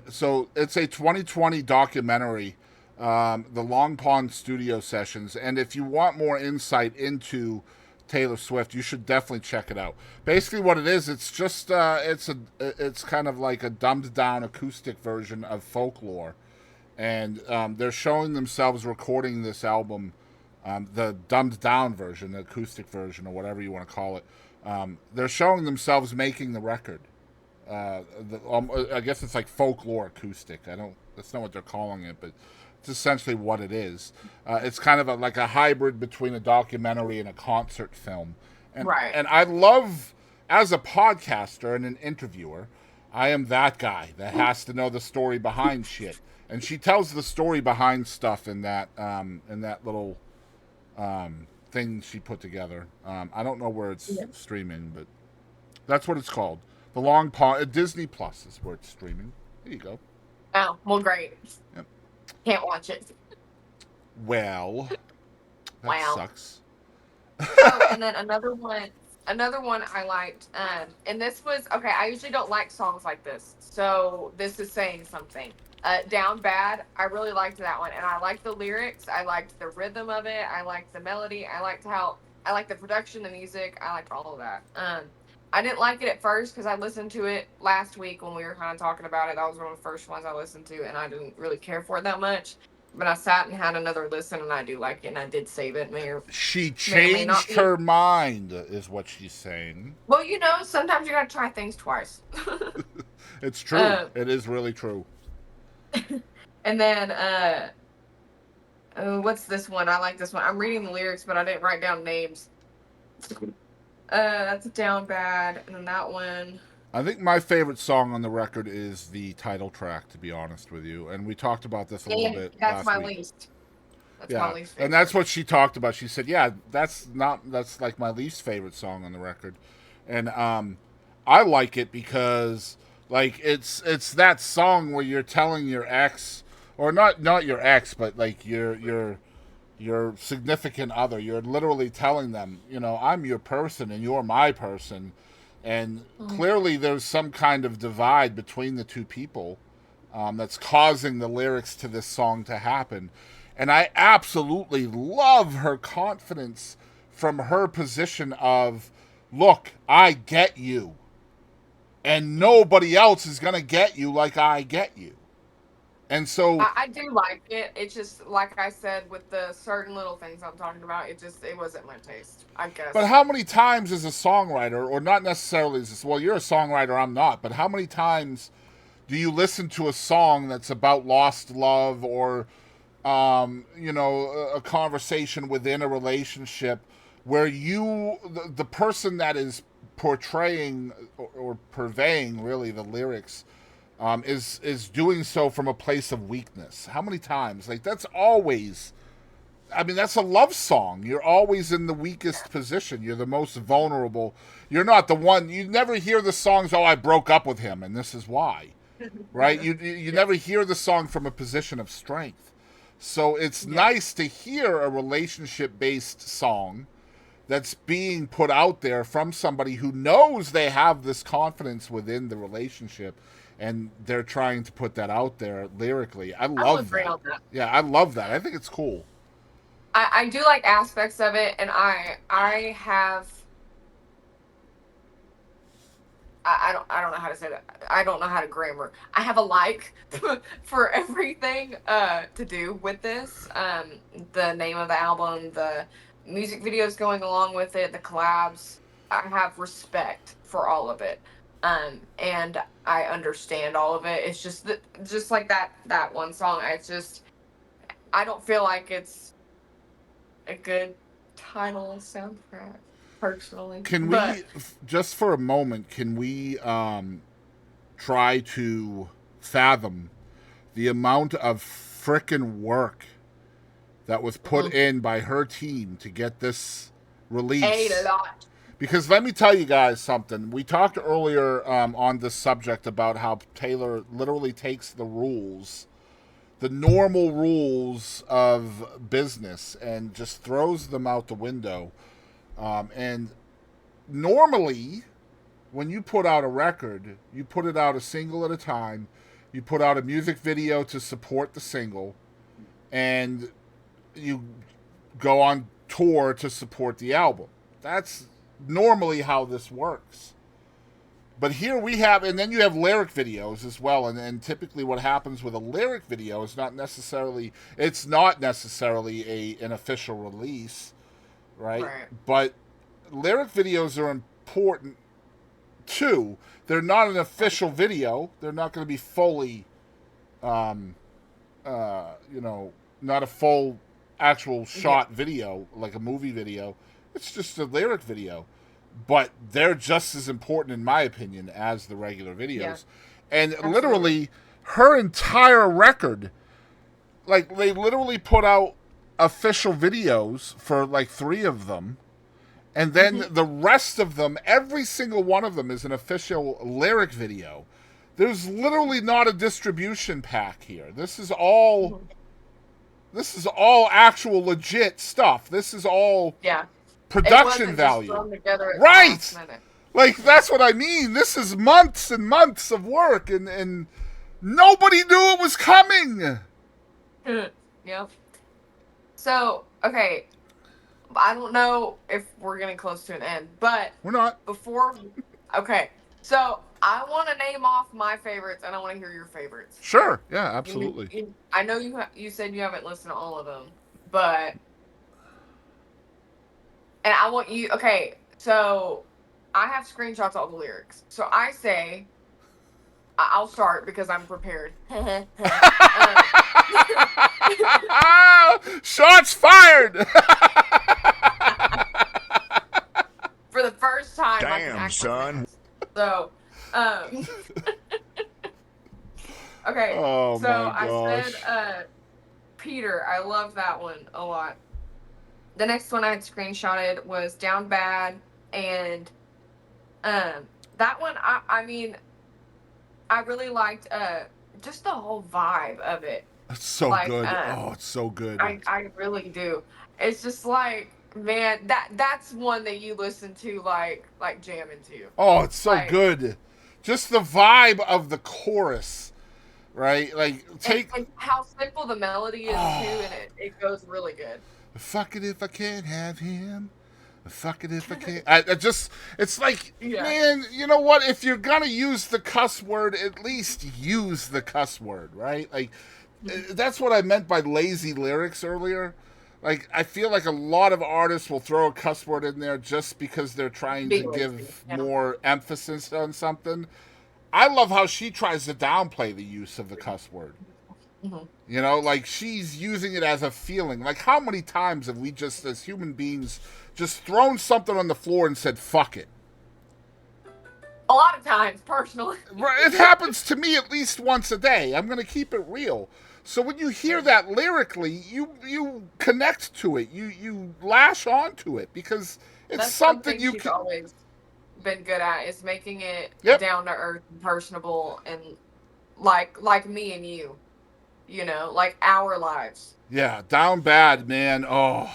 So it's a 2020 documentary, the Long Pond Studio Sessions, and if you want more insight into Taylor Swift, you should definitely check it out. Basically, what it is, it's just it's kind of like a dumbed down acoustic version of Folklore, and they're showing themselves recording this album, the dumbed down version, the acoustic version, or whatever you want to call it. They're showing themselves making the record. I guess it's like Folklore acoustic. I don't. That's not what they're calling it, but it's essentially what it is. It's kind of like a hybrid between a documentary and a concert film. Right. And I love, as a podcaster and an interviewer, I am that guy that has to know the story behind shit. And she tells the story behind stuff in that little thing she put together. I don't know where it's streaming, but that's what it's called. The Long Pond, Disney Plus is where it's streaming. There you go. Oh, well, great. Yep. Can't watch it. Well, that sucks. Oh, and then another one I liked, and this was, okay, I usually don't like songs like this, so this is saying something. Down Bad, I really liked that one, and I liked the lyrics, I liked the rhythm of it, I liked the melody, I liked the production, the music, I liked all of that. I didn't like it at first because I listened to it last week when we were kind of talking about it. That was one of the first ones I listened to, and I didn't really care for it that much. But I sat and had another listen, and I do like it, and I did save it. She changed her mind, is what she's saying. Well, sometimes you got to try things twice. It's true. It is really true. And then, what's this one? I like this one. I'm reading the lyrics, but I didn't write down names. That's Down Bad, and then that one. I think my favorite song on the record is the title track, to be honest with you. And we talked about this a little bit that's last my week. least. That's my least favorite. And that's what she talked about. She said, yeah, that's like my least favorite song on the record. And I like it because like it's that song where you're telling your ex, or not your ex, but like your significant other, you're literally telling them, I'm your person and you're my person. And clearly there's some kind of divide between the two people that's causing the lyrics to this song to happen. And I absolutely love her confidence from her position of, look, I get you. And nobody else is going to get you like I get you. And so I do like it. It's just, like I said, with the certain little things I'm talking about, it wasn't my taste, I guess. But how many times as a songwriter, or not necessarily well, you're a songwriter, I'm not, but how many times do you listen to a song that's about lost love or, a conversation within a relationship where the person that is portraying or purveying really the lyrics is doing so from a place of weakness? How many times? Like, that's always, that's a love song. You're always in the weakest position. You're the most vulnerable. You're not the one. You never hear the songs, oh, I broke up with him, and this is why. Right? You never hear the song from a position of strength. So it's nice to hear a relationship-based song that's being put out there from somebody who knows they have this confidence within the relationship, and they're trying to put that out there lyrically. I love that. Yeah, I love that. I think it's cool. I do like aspects of it, and I don't know how to say that. I don't know how to grammar. I have a like for everything to do with this. The name of the album, the music videos going along with it, the collabs. I have respect for all of it. And I understand all of it. It's just like that one song. I don't feel like it's a good title soundtrack, personally. Can we, just for a moment, try to fathom the amount of frickin' work that was put in by her team to get this release? A lot. Because let me tell you guys something. We talked earlier on this subject about how Taylor literally takes the normal rules of business, and just throws them out the window. And normally, when you put out a record, you put it out a single at a time. You put out a music video to support the single, and you go on tour to support the album. That's normally how this works. But here we have, and then you have lyric videos as well. And typically, what happens with a lyric video is not necessarily an official release, right? But lyric videos are important too. They're not an official video. They're not going to be fully, not a full actual shot video like a movie video. It's just a lyric video. But they're just as important, in my opinion, as the regular videos. Yeah, and absolutely. Literally, her entire record, like, they literally put out official videos for, like, 3 of them. And then the rest of them, every single one of them is an official lyric video. There's literally not a distribution pack here. This is all actual legit stuff. This is all... Yeah. Production value, right? Like, that's what I mean. This is months and months of work, and nobody knew it was coming. Yep. So, okay, I don't know if we're getting close to an end, but we're not. Okay, so I want to name off my favorites, and I want to hear your favorites. Sure. Yeah, absolutely. I know you said you haven't listened to all of them, but. And I want you, okay, so I have screenshots of all the lyrics. So I say, I'll start because I'm prepared. Shots fired! For the first time, damn, son. So, okay, oh, so my gosh. I said, Peter, I love that one a lot. The next one I had screenshotted was Down Bad, and that one, I mean, I really liked just the whole vibe of it. It's so good. It's so good. I really do. It's just like, man, that's one that you listen to like jamming to. Oh, it's so good. Just the vibe of the chorus, right? Like, and how simple the melody is too, and it goes really good. Fuck it if I can't have him. Fuck it if I can't. It's like, man, you know what? If you're going to use the cuss word, at least use the cuss word, right? Like, that's what I meant by lazy lyrics earlier. Like, I feel like a lot of artists will throw a cuss word in there just because they're trying to give more emphasis on something. I love how she tries to downplay the use of the cuss word. You know, like, she's using it as a feeling. Like, how many times have we just, as human beings, just thrown something on the floor and said, fuck it? A lot of times, personally. It happens to me at least once a day. I'm going to keep it real. So when you hear that lyrically, you connect to it. You lash onto it because it's something you can... always been good at, is making it down to earth and personable, and like me and you. You know, like our lives. Yeah, Down Bad, man. Oh,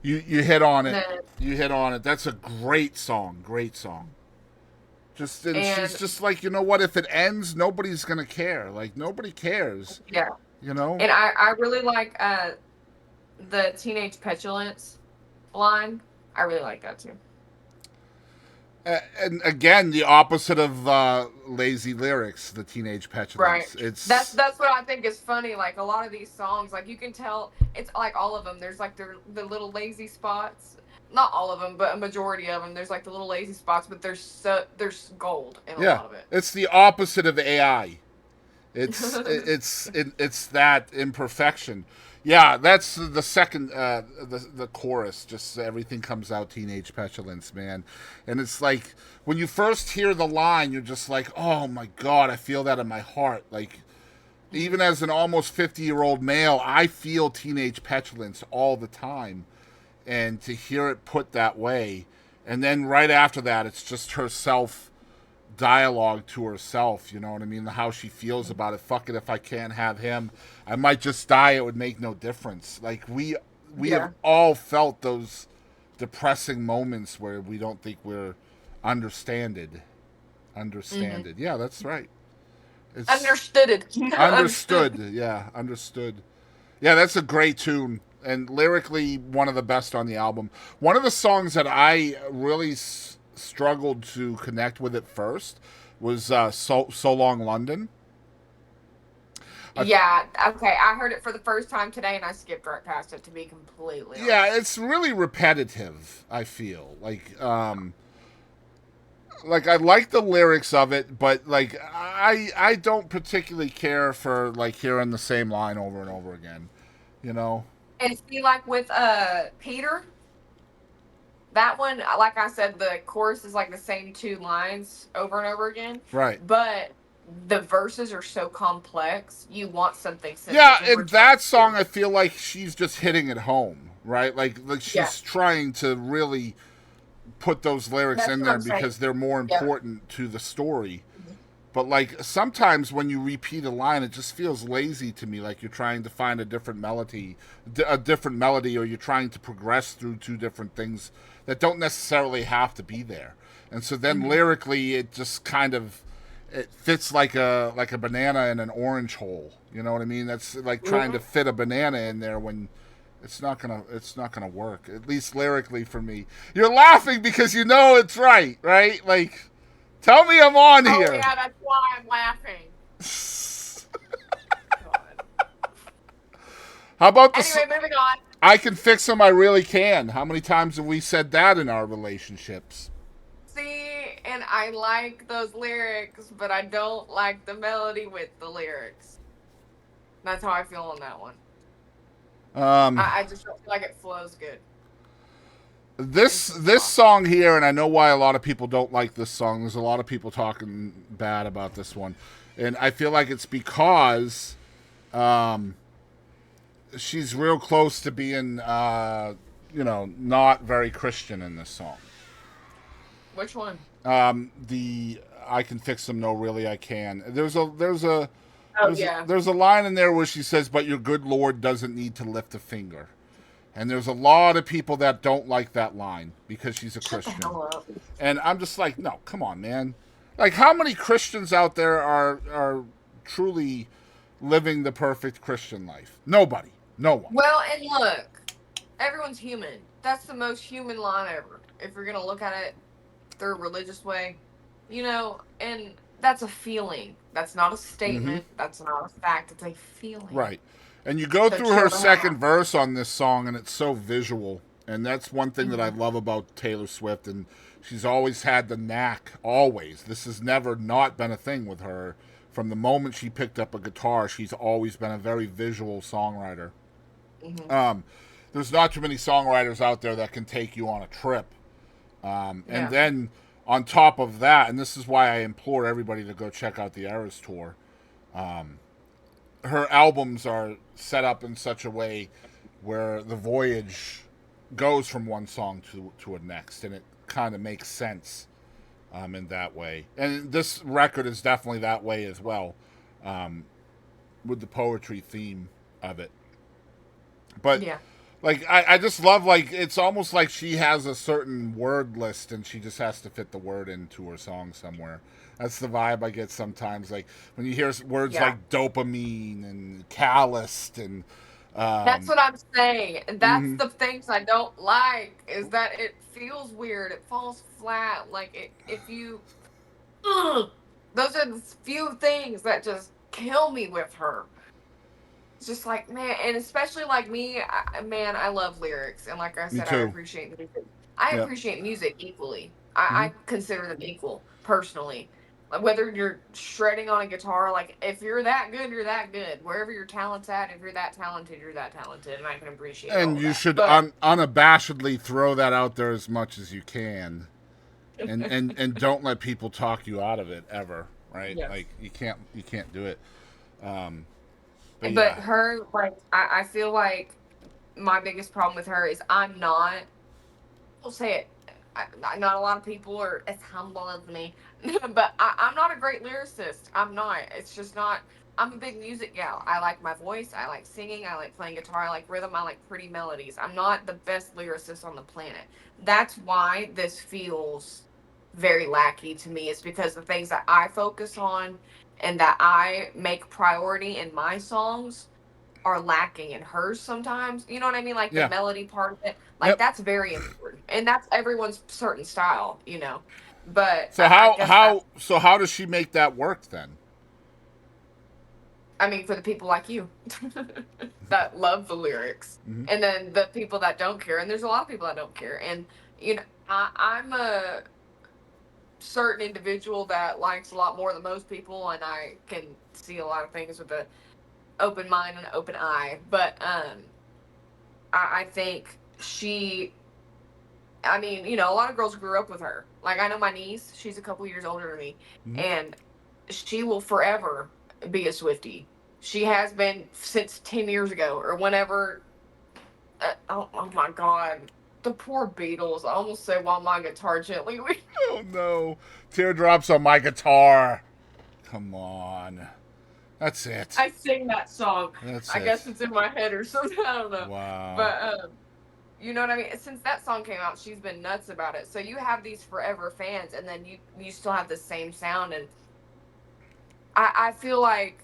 you hit on it. You hit on it. That's a great song. Great song. And she's just like, you know what? If it ends, nobody's gonna care. Like, nobody cares. Yeah. You know. And I really like the Teenage Petulance line. I really like that too. And again, the opposite of lazy lyrics, the Teenage Petulance. Right. That's what I think is funny. Like, a lot of these songs, like, you can tell, it's like all of them. There's like the little lazy spots. Not all of them, but a majority of them. There's like the little lazy spots, but there's gold in a lot of it. It's the opposite of AI. It's it's that imperfection. Yeah, that's the second, the chorus. Just everything comes out Teenage Petulance, man. And it's like, when you first hear the line, you're just like, oh my God, I feel that in my heart. Like, even as an almost 50-year-old male, I feel Teenage Petulance all the time. And to hear it put that way, and then right after that, it's just herself dialogue to herself, you know what I mean? How she feels about it. Fuck it if I can't have him. I might just die. It would make no difference. Like, we have all felt those depressing moments where we don't think we're understanded. Mm-hmm. Understand it. Yeah, that's right. It's Understood it. understood. Understood. Yeah, understood. Yeah, that's a great tune and lyrically one of the best on the album. One of the songs that I really struggled to connect with at first was "So Long London." I, Yeah. Okay. I heard it for the first time today, and I skipped right past it. To be completely yeah, honest. it's really repetitive. I feel like I like the lyrics of it, but like I don't particularly care for like hearing the same line over and over again. You know, And see, like with Peter, that one, like I said, the chorus is like the same two lines over and over again, right? but the verses are so complex. You want something simple Yeah, because we're in trying that to song, do. I feel like she's just hitting it home, right? Like Yeah, she's trying to really put those lyrics that's in what there I'm saying. because they're more Yeah. important to the story. But like sometimes when you repeat a line, it just feels lazy to me. Like you're trying to find a different melody, or you're trying to progress through two different things that don't necessarily have to be there. And so then Hmm. lyrically, it just kind of it fits like a banana in an orange hole. You know what I mean? That's like trying to Hmm. fit a banana in there when it's not gonna work. At least lyrically for me. You're laughing because you know it's right, right? Like tell me I'm on Oh here. yeah, that's why I'm laughing. God. How about Anyway, moving on. I can fix them, I really can. How many times have we said that in our relationships? See, and I like those lyrics, but I don't like the melody with the lyrics. That's how I feel on that one. Um, I just don't feel like it flows good into the this song. song here, and I know why a lot of people don't like this song. There's a lot of people talking bad about this one, and I feel like it's because um, she's real close to being, not very Christian in this song. Which one? The I can fix them. No, really, I can. Oh yeah. There's a line in there where she says, "But your good Lord doesn't need to lift a finger." And there's a lot of people that don't like that line because she's a Shut the Christian. hell up. And I'm just like, no, come on, man. Like, how many Christians out there are truly living the perfect Christian life? Nobody. No one. Well, and look, everyone's human. That's the most human line ever. If you're gonna look at it through a religious way, and that's a feeling. That's not a Mm-hmm. statement. That's not a fact. It's a feeling. Right. And you go So through chill her the hell out. second verse on this song, and it's so visual. And that's one thing that I Hmm. love about Taylor Swift. And she's always had the knack, always. This has never not been a thing with her. From the moment she picked up a guitar, she's always been a very visual songwriter. Hmm. Um, there's not too many songwriters out there that can take you on a trip. And Yeah. then on top of that, and this is why I implore everybody to go check out the Eras tour. Her albums are set up in such a way where the voyage goes from one song to a next, and it kind of makes sense in that way. And this record is definitely that way as well, um, with the poetry theme of it. But Yeah. like I just love like it's almost like she has a certain word list and she just has to fit the word into her song somewhere. That's the vibe I get sometimes. Like when you hear words Yeah. like dopamine and calloused and That's um, what I'm saying. And that's mm-hmm, the things I don't like is that it feels weird. It falls flat. Like if you ugh, those are the few things that just kill me with her. It's just like, man, and especially like me, man, I love lyrics. And like I me said, I too. appreciate music. I Yep. appreciate music equally. Mm-hmm. I consider them equal, personally. Like whether you're shredding on a guitar, like if you're that good, you're that good. Wherever your talent's at, if you're that talented, you're that talented. And I can appreciate all And of you that. should But unabashedly throw that out there as much as you can, and don't let people talk you out of it ever. Right? Like yes. you can't do it. Um, but But yeah. her, like, I feel like my biggest problem with her is I'm not will say it. Not a lot of people are as humble as me, but I'm not a great lyricist. I'm not. It's just not. I'm a big music gal. I like my voice. I like singing. I like playing guitar. I like rhythm. I like pretty melodies. I'm not the best lyricist on the planet. That's why this feels very lackey to me. It's because the things that I focus on and that I make priority in my songs are lacking in hers sometimes. You know what I mean? Like the Yeah. melody part of it. Like Yep. that's very important. And that's everyone's certain style, you know. But So I guess that, how does she make that work then? I mean, for the people like you that love the lyrics, Mm-hmm. and then the people that don't care, and there's a lot of people that don't care, and you know, I'm a certain individual that likes a lot more than most people, and I can see a lot of things with an open mind and an open eye. But I think she, I mean, you know, a lot of girls grew up with her. Like I know my niece, she's a couple years older than me, Mm-hmm. and she will forever be a Swiftie. She has been since 10 years ago or whenever. Oh my God. The poor Beatles. I almost said while my guitar gently weeps. Oh no, teardrops on my guitar. Come on, that's it. I sing that song. That's I it. guess it's in my head or something. I don't know. Wow. But you know what I mean? Since that song came out, she's been nuts about it. So you have these forever fans, and then you still have the same sound, and I feel like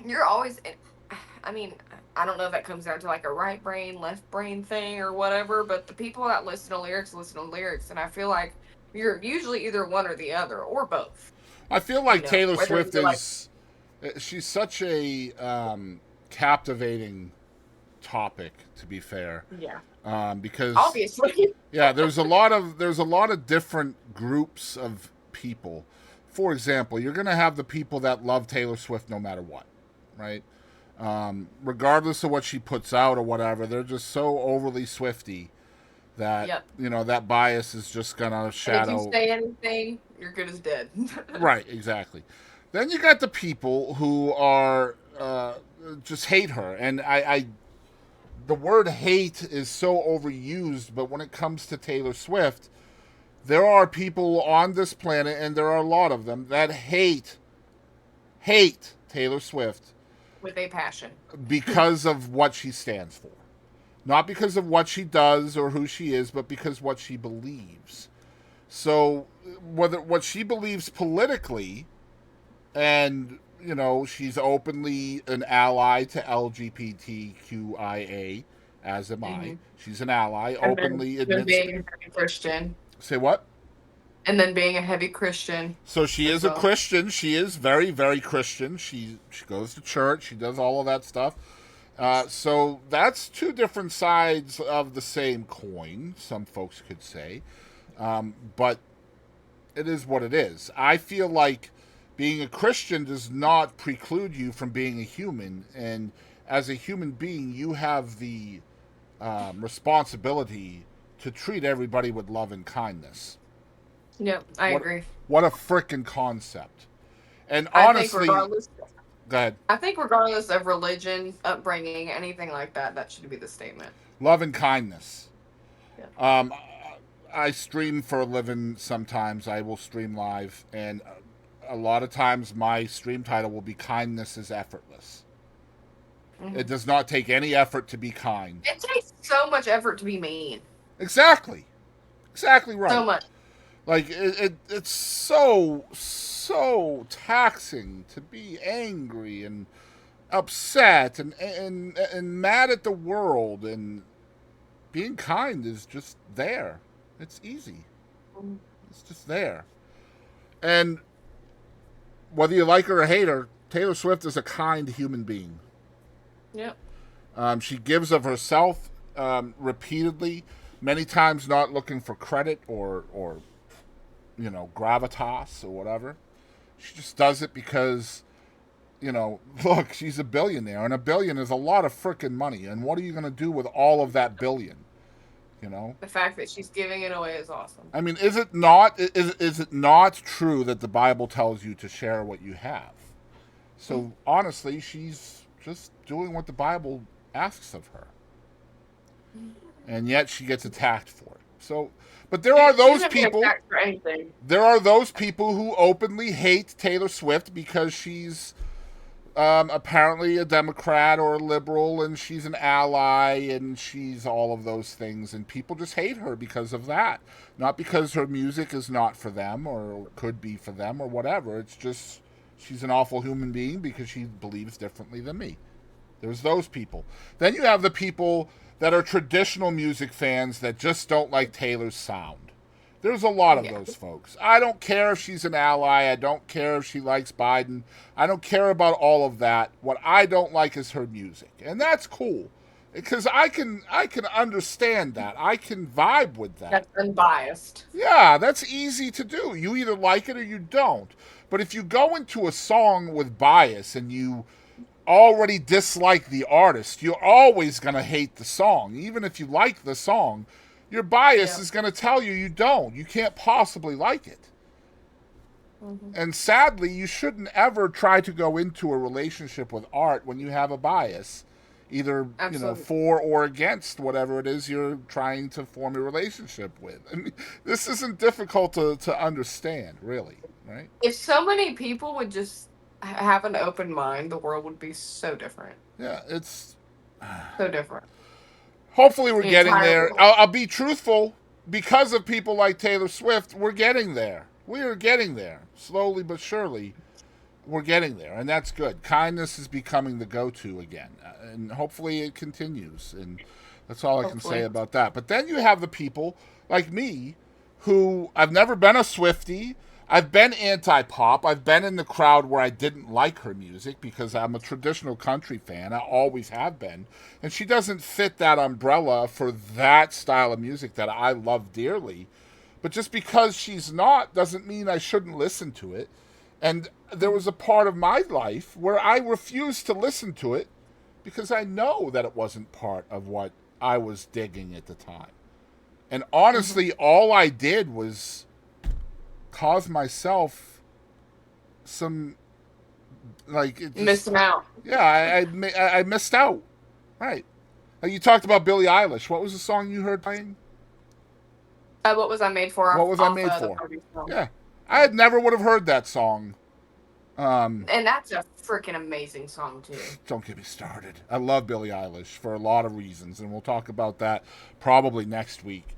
you're always. I mean, I don't know if that comes down to like a right brain, left brain thing or whatever, but the people that listen to lyrics, and I feel like you're usually either one or the other or both. I feel You like know, Taylor whether Swift you're like, is she's such a captivating topic, to be fair, yeah, because obviously, yeah, there's a lot of different groups of people. For example, you're going to have the people that love Taylor Swift no matter what, right? Regardless of what she puts out or whatever, they're just so overly Swifty that yep. that bias is just gonna And if you shadow. say anything, you're good as dead. Right, exactly. Then you got the people who are just hate her, and the word hate is so overused, but when it comes to Taylor Swift, there are people on this planet, and there are a lot of them that hate Taylor Swift With a passion. because of what she stands for. Not because of what she does or who she is, but because what she believes. So whether what she believes politically, and she's openly an ally to LGBTQIA, as am I. Hmm. She's an ally, And openly then admits. being a heavy Christian. Say what? And then being a heavy Christian So she as is a well. Christian. She is very, very Christian. She goes to church. She does all of that stuff. So that's two different sides of the same coin. Some folks could say, but it is what it is. I feel like being a Christian does not preclude you from being a human, and as a human being, you have the responsibility to treat everybody with love and kindness. Yep, I What agree. what a freaking concept! And I think honestly, regardless go ahead. I think regardless of religion, upbringing, anything like that, that should be the statement. Love and kindness. Yeah. Um, I stream for a living sometimes. I will stream live, and a lot of times my stream title will be "Kindness is effortless." It Hmm. does not take any effort to be kind. It takes so much effort to be mean. Exactly. Exactly So right. much. Like it's so taxing to be angry and upset and mad at the world, and being kind is just there. It's easy. It's just there. And whether you like her or hate her, Taylor Swift is a kind human being. Yep. She gives of herself repeatedly, many times not looking for credit or gravitas or whatever. She just does it because, look, she's a billionaire, and a billion is a lot of frickin' money. And what are you going to do with all of that billion? You know? The fact that she's giving it away is awesome. I mean, is it not true that the Bible tells you to share what you have? So honestly, she's just doing what the Bible asks of her, and yet she gets attacked for it. So, but there are She those doesn't get people. attacked for anything. There are those people who openly hate Taylor Swift because she's apparently a Democrat or a liberal, and she's an ally, and she's all of those things, and people just hate her because of that. Not because her music is not for them or could be for them or whatever. It's just she's an awful human being because she believes differently than me. There's those people. Then you have the people that are traditional music fans that just don't like Taylor's sound. There's a lot of those folks. I don't care if she's an ally. I don't care if she likes Biden. I don't care about all of that. What I don't like is her music. And that's cool. Because I can understand that. I can vibe with that. That's unbiased. Yeah, that's easy to do. You either like it or you don't. But if you go into a song with bias and you already dislike the artist, you're always going to hate the song. Even if you like the song, your bias is going to tell you you don't. You can't possibly like it. Mm-hmm. And sadly, you shouldn't ever try to go into a relationship with art when you have a bias, either for or against whatever it is you're trying to form a relationship with. I mean, this isn't difficult to understand, really, right? If so many people would just have an open mind, the world would be so different. Yeah, it's so different. Hopefully we're getting there. I'll be truthful. Because of people like Taylor Swift, we're getting there. We are getting there. Slowly but surely, we're getting there. And that's good. Kindness is becoming the go-to again. And hopefully it continues. And that's all I can say about that. But then you have the people like me who I've never been a Swiftie. I've been anti-pop. I've been in the crowd where I didn't like her music because I'm a traditional country fan. I always have been. And she doesn't fit that umbrella for that style of music that I love dearly. But just because she's not doesn't mean I shouldn't listen to it. And there was a part of my life where I refused to listen to it because I know that it wasn't part of what I was digging at the time. And honestly, all I did was cause myself some, missing out. Yeah, I missed out. Right. You talked about Billie Eilish. What was the song you heard playing? What Was I Made For? What Was I Made For? Yeah. I never would have heard that song. And that's a freaking amazing song, too. Don't get me started. I love Billie Eilish for a lot of reasons, and we'll talk about that probably next week.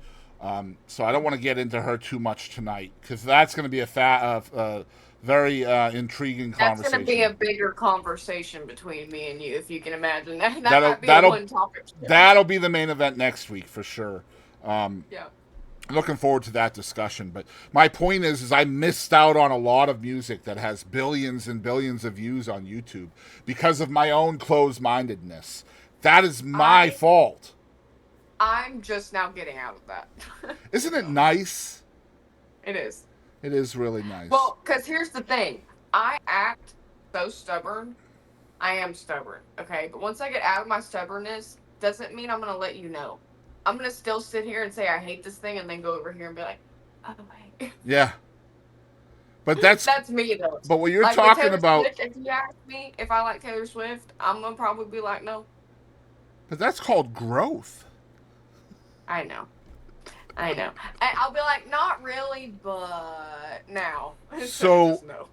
So I don't want to get into her too much tonight because that's going to be a very intriguing conversation. That's going to be a bigger conversation between me and you, if you can imagine. That might be a one topic. That'll be the main event next week for sure. Yeah. Looking forward to that discussion. But my point is I missed out on a lot of music that has billions and billions of views on YouTube because of my own closed-mindedness. That is my fault. I'm just now getting out of that. Isn't it nice? It is. It is really nice. Well, because here's the thing. I act so stubborn. I am stubborn, okay? But once I get out of my stubbornness, doesn't mean I'm going to let you know. I'm going to still sit here and say I hate this thing and then go over here and be like, oh, wait. Yeah. But that's me, though. But what you're talking about... Swift, if you ask me if I like Taylor Swift, I'm going to probably be like, no. But that's called growth. I know. I'll be like, not really, but now. So, no.